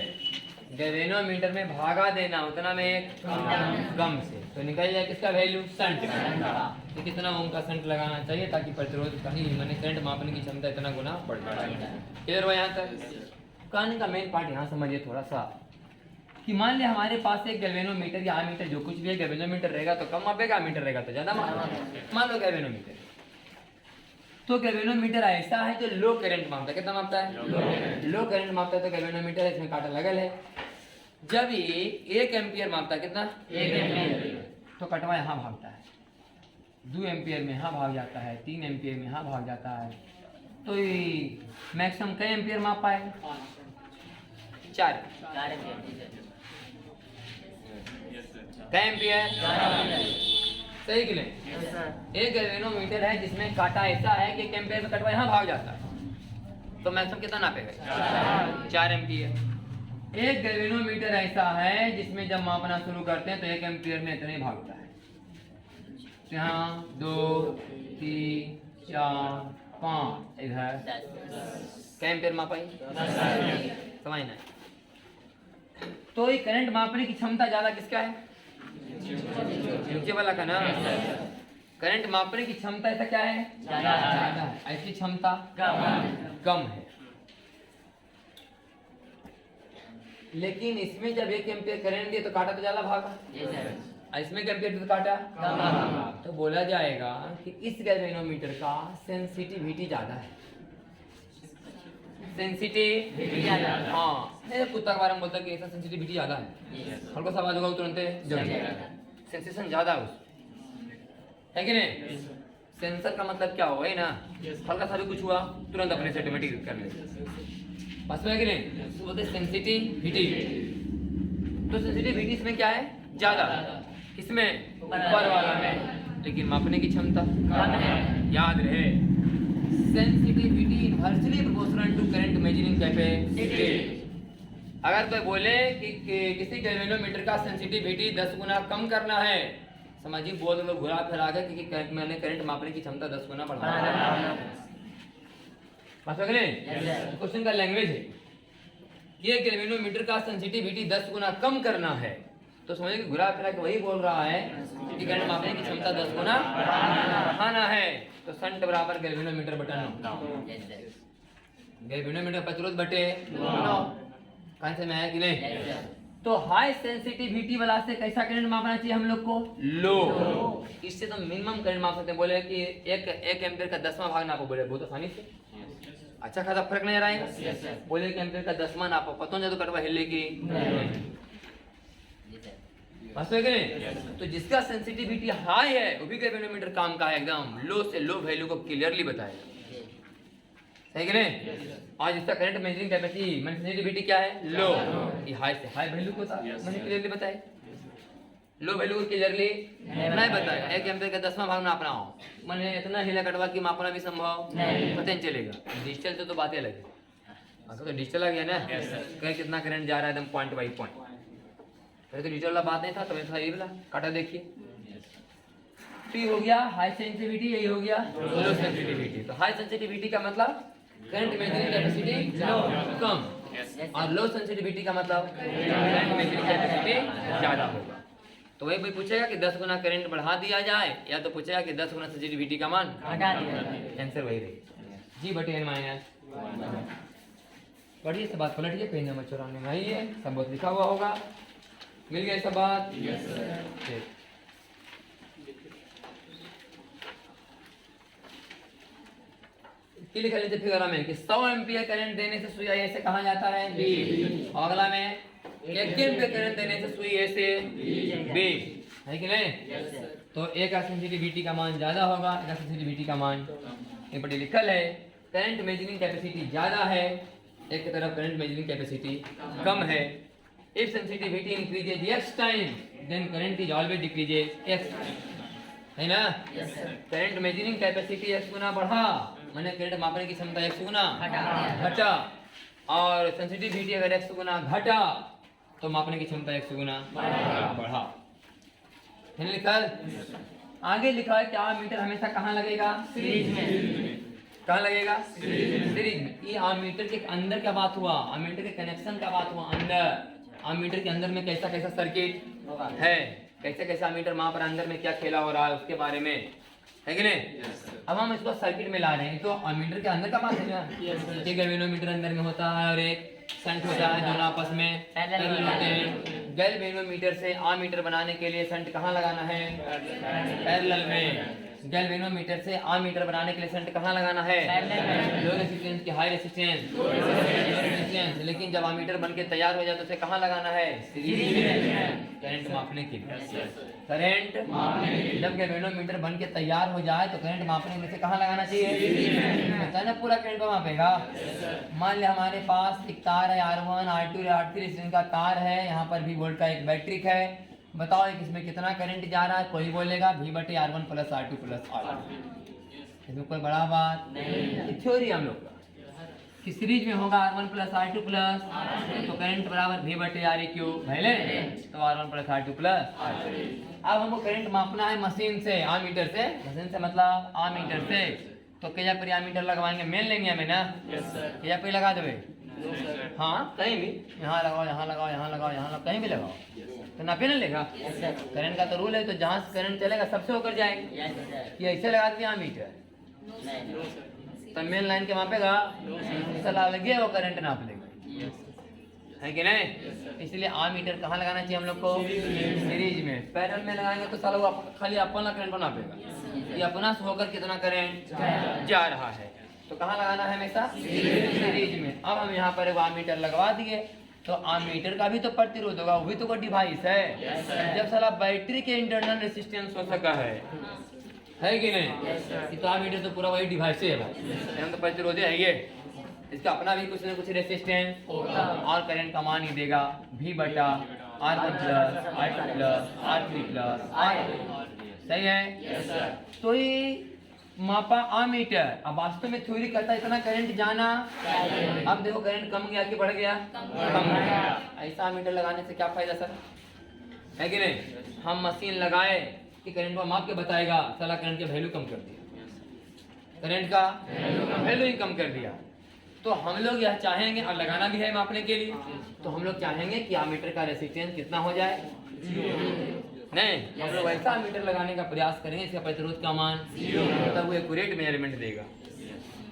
गैल्वेनोमीटर में भागा देना उतना में कम से, तो निकल जाए किसका वैल्यू? शंट का। तो कितना ओम का शंट लगाना चाहिए ताकि प्रतिरोध कहीं माने करंट मापने की क्षमता इतना गुना बढ़ जाए। क्लियर हुआ यहाँ तक? कहानी का मेन पार्ट यहाँ समझिए थोड़ा सा कि मान लिया हमारे पास एक गैल्वेनोमीटर या आमीटर जो कुछ भी है, गैल्वेनोमीटर रहेगा तो कम मापेगा, आमीटर रहेगा तो ज्यादा मापेगा। मान लो गैल्वेनोमीटर, तो गैल्वेनोमीटर ऐसा है जो लो करंट मापता है। कितना मापता है? लो करंट मापता है। तो गैल्वेनोमीटर इसमें कांटा लगल है। जब ये 1 एम्पियर मापता है, कितना? 1 एम्पियर, तो कटवा यहाँ भागता है, 2 एम्पियर में यहाँ भाग जाता है, 3 एम्पियर में यहाँ भाग जाता है। तो ये मैक्सिमम कई एम्पियर माप पाएगा? 4 एम्पियर। क्या एम्पियर? सही कि नहीं? एक गैल्वेनोमीटर है जिसमें कांटा ऐसा है कि एक एम्पियर में कटवा यहाँ भाग जाता है, तो मैक्सिमम कितना नापेगा? 4 एम्पियर। एक गैल्वेनोमीटर ऐसा है जिसमें जब मापना शुरू करते हैं तो 1 एम्पियर में इतने भागता है। तो यहाँ 2 3 4 5 इधर क्या एम्पियर मापा? समझना। तो ये करंट मापने की क्षमता ज्यादा किसका है? नीचे वाला का ना। करंट मापने की क्षमता ऐसा क्या है? ज्यादा है। ऐसी क्षमता कम है। लेकिन इसमें जब 1 एम्पियर करंट दिए तो काटा तो ज्यादा भागा, इसमें क्या एम्पियर काटा? तो बोला जाएगा कि इस गैल्वेनोमीटर का सेंसिटिविटी ज्यादा है। सेंसिटिविटी ज्यादा, हाँ। कुत्ता के बारे में बोलता है कि ऐसा सेंसिटिविटी ज्यादा है, हल्का सा आवाज होगा तुरंत जब सेंसेशन ज्यादा है कि नहीं? सेंसर का मतलब क्या हुआ है ना, हल्का सा भी कुछ हुआ तुरंत अपने से ऑटोमेटिक कर ले, बस में कि नहीं? तो बोलते सेंसिटिविटी। तो सेंसिटिविटी इसमें क्या है? ज्यादा। किसमें? ऊपर वाला में। लेकिन मापने की क्षमता कम है। याद रहे, sensitivity inversely proportional to current measuring capacity. अगर कोई बोले कि किसी गैल्वेनोमीटर का सेंसिटिविटी 10 गुना कम करना है, समझिए बोल दो घुरा फिरा के कि मैंने करंट मापने की क्षमता 10 गुना बढ़ाना। क्वेश्चन का लैंग्वेज है कि एक गैल्वेनोमीटर का सेंसिटिविटी 10 गुना कम करना है, तो समझिए कि घुरा फिरा के वही बोल रहा है कि करंट मापने की क्षमता 10 गुना बढ़ाना है। तो शंट बराबर गैल्वेनोमीटर बटा 9। गैल्वेनोमीटर प्रतिरोध बटे 9। कौन से में है कि नहीं? तो हाई सेंसिटिविटी वाला से कैसा करंट मापना चाहिए हम लोग को? लो। इससे तो मिनिमम करंट माप सकते हैं। बोले कि एक एम्पियर का 10वां भाग नापो, बोले बहुत आसानी से, अच्छा खासा फर्क नहीं आ रहा है। बोले कि एम्पियर का 10वां नापो, पता नहीं तो कटवा हिले की तो जिसका सेंसिटिविटी हाई है वो भी गैल्वेनोमीटर काम का है, एकदम लो से लो वैल्यू को क्लियरली बताएगा, सही कि नहीं? और जिसका करंट मेजरिंग कैपेसिटी मैंने सेंसिटिविटी क्या है? लो। ये हाई से हाई वैल्यू को मैंने क्लियरली बताया, लो वैल्यू को क्लियरली नहीं बताया। 1 एम्पियर का 10वां भाग नापना हो, मैंने इतना हिला कटवा की मापना भी संभव पता नहीं चलेगा। डिजिटल तो बातें अलग है, तो डिजिटल आ गया ना, कहीं कितना करंट जा रहा है एकदम पॉइंट बाई पॉइंट। पहले तो डिजिटल वाला बात नहीं था, तो था ये वाला काटा देखिए। तो ये हो गया हाई सेंसिटिविटी, यही हो गया लो सेंसिटिविटी। तो हाई सेंसिटिविटी का मतलब करंट मेजरिंग कैपेसिटी कम, और लो सेंसिटिविटी का मतलब करंट मेजरिंग कैपेसिटी ज्यादा होगा। तो वही पूछेगा कि 10 गुना करंट बढ़ा दिया जाए, या तो पूछेगा कि 10 गुना सेंसिटिविटी का मान घटा दिया जाए। आंसर वही रहेगा, जी बटे n माइनस। पढ़िए सब बात, पलटिए, पेज नंबर 94 में आइए, सब बहुत लिखा हुआ होगा। मिल गया सब बात? ठीक। लिखा लेते फिगर में कि 100 एम्पियर करंट देने से सुई ऐसे कहा जाता है बी, और अगला में 1 एम्पियर करंट देने से सुई ऐसे बी, है कि नहीं? तो ए का सेंसिटिविटी का मान ज्यादा होगा, ए का सेंसिटिविटी का मान ये पर लिखल है। करंट मेजरिंग कैपेसिटी ज्यादा है, एक की तरफ करंट मेजरिंग कैपेसिटी कम है। If sensitivity increases x time, then current is always decreases x time, है ना? करंट मेजरिंग कैपेसिटी x गुना बढ़ा, मैंने करंट मापने की क्षमता x गुना घटा, और सेंसिटिविटी अगर x गुना घटा तो मापने की क्षमता x गुना बढ़ा। है लिखा? आगे लिखा है कि आमीटर हमेशा कहाँ लगेगा? सीरीज में। कहाँ लगेगा? सीरीज में। ये आमीटर के अंदर क्या बात हुआ? आमीटर के कनेक्शन का बात हुआ अंदर। आमीटर के अंदर में कैसा कैसा सर्किट है, कैसे कैसा आमीटर वहां पर अंदर में क्या खेला हो रहा है उसके बारे में, है कि नहीं? अब हम इसको सर्किट में ला रहे हैं, तो आमीटर के अंदर का बात है ना, एक गैल्वेनोमीटर अंदर में होता है और एक शंट होता है, दोनों आपस में पैरेलल होते हैं। गैल्वेनोमीटर से आमीटर बनाने के लिए शंट कहाँ लगाना है? पैरेलल में। गैल्वेनोमीटर से आमीटर बनाने के लिए शंट कहाँ लगाना है? लो रेजिस्टेंस की हाई रेजिस्टेंस। लेकिन जब आमीटर बन के तैयार हो जाए तो उसे कहाँ लगाना है? सीरीज में, करंट मापने के लिए। करंट जब गैल्वेनोमीटर बन के तैयार हो जाए तो करंट मापने में से कहाँ लगाना चाहिए? पता है ना, पूरा करंट मापेगा। मान लिया हमारे पास एक तार है R1 R2 R3 रेजिस्टेंस का तार है, यहाँ पर भी वोल्ट का एक बैटरी है, बताओ एक इसमें कितना करंट जा रहा है, कोई बोलेगा V/R1 plus R2 plus R। इसमें कोई बड़ा बात नहीं, थ्योरी हम लोग का कि सीरीज में होगा R1 प्लस R2 प्लस, तो करंट बराबर V/R पहले तो R1 प्लस R2 प्लस। अब हमको करंट मापना है मशीन से, आमीटर से, मशीन से मतलब आमीटर से। तो क्या पर आमीटर लगवाएंगे, मेन लेंगे हमें ना, क्या पे लगा देवे, हाँ कहीं भी, यहाँ लगाओ यहाँ लगाओ यहाँ लगाओ यहाँ लगाओ, कहीं भी लगाओ तो नापे ना लेगा। करंट का तो रूल है, तो जहाँ से करंट चलेगा सबसे होकर जाएगा। ये ऐसे लगा दिया आमीटर, तो मेन लाइन के मापेगा, सलाह लगे वो करंट नाप लेगा, है कि नहीं। इसलिए आमीटर कहाँ लगाना चाहिए हम लोग को, सीरीज में। पैरेलल में लगाएंगे तो साला वो खाली अपना करंट को नापेगा, ये अपना से होकर कितना करंट जा रहा है। तो कहाँ लगाना है हमेशा, सीरीज में। अब हम यहाँ पर एक आमीटर लगवा दिए, तो आमीटर का भी तो प्रतिरोध होगा, वो भी तो कोई डिवाइस है। जब साला बैटरी के इंटरनल रेसिस्टेंस हो सका है कि नहीं। तो आमीटर तो पूरा वही डिवाइस है भाई, हम तो प्रतिरोध है ये, इसका अपना भी कुछ न कुछ रेसिस्टेंस और करंट का मान ही देगा V/R1 plus R2 plus R3 plus R। सही है। तो ये मापा आमीटर। अब वास्तव में थ्योरी कहता है इतना करंट जाना, अब देखो करंट कम गया कि बढ़ गया, कम गया। ऐसा आमीटर लगाने से क्या फायदा सर, है कि नहीं। हम मशीन लगाए कि करंट को माप के बताएगा, साला करंट के वैल्यू कम कर दिया, करंट का वैल्यू ही कम कर दिया। तो हम लोग यह चाहेंगे, और लगाना भी है मापने के लिए, तो हम लोग चाहेंगे कि आमीटर का रेसिस्टेंस कितना हो जाए, नहीं, हम लोग ऐसा मीटर लगाने का प्रयास करेंगे इसका प्रतिरोध का मान तब वो एक्यूरेट मेजरमेंट देगा।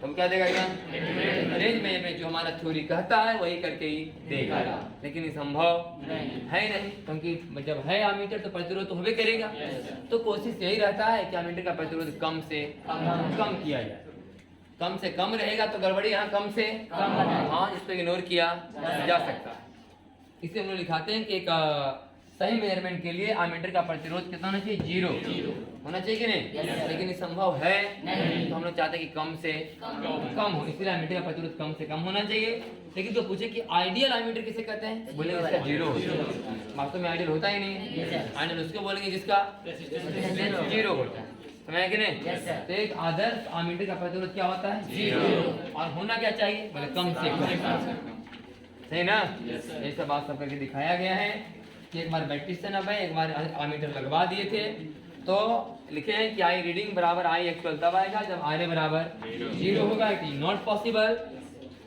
तो क्या देगा, रेंज मेजरमेंट जो हमारा थ्योरी कहता है वही करके ही देगा, लेकिन ये संभव है नहीं, क्योंकि जब है आमीटर तो प्रतिरोध तो होबे करेगा। तो कोशिश यही रहता है कि आमीटर का प्रतिरोध कम से कम किया जाए, कम से कम रहेगा तो गड़बड़ी यहाँ कम से कम, हाँ इसको इग्नोर किया जा सकता है। इसे हम लोग लिखाते हैं कि एक सही मेजरमेंट के लिए आमीटर का प्रतिरोध कितना होना चाहिए, 0 होना चाहिए कि नहीं। लेकिन ये संभव है नहीं, तो हम लोग चाहते हैं कि कम से कम हो, इसलिए आमीटर का प्रतिरोध कम से कम होना चाहिए। लेकिन तो पूछे कि आइडियल आमीटर किसे कहते हैं, बोलेंगे इसका 0 हो, वास्तव में आइडियल होता ही नहीं, आइडियल उसको बोलेंगे जिसका 0 होता है, समझ कि नहीं। तो एक आदर्श आमीटर का प्रतिरोध क्या होता है, 0, और होना क्या चाहिए, बोले कम से कम, सही ना। ये सब बात सब करके दिखाया गया है कि एक बार बैटरी से नप है, एक बार आमीटर लगवा दिए थे, तो लिखे हैं कि आई रीडिंग बराबर आई एक्चुअल तब आएगा जब आर बराबर 0 होगा। It is not possible,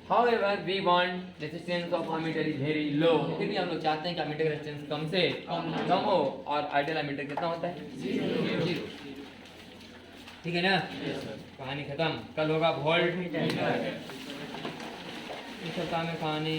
however we want resistance of ammeter is very low. फिर भी हम लोग चाहते हैं कि आमीटर रेजिस्टेंस कम से कम हो, और आइडियल आमीटर कितना होता है, 0। ठीक है ना, कहानी खत्म। कल होगा वोल्ट, इस सप्ताह में कहानी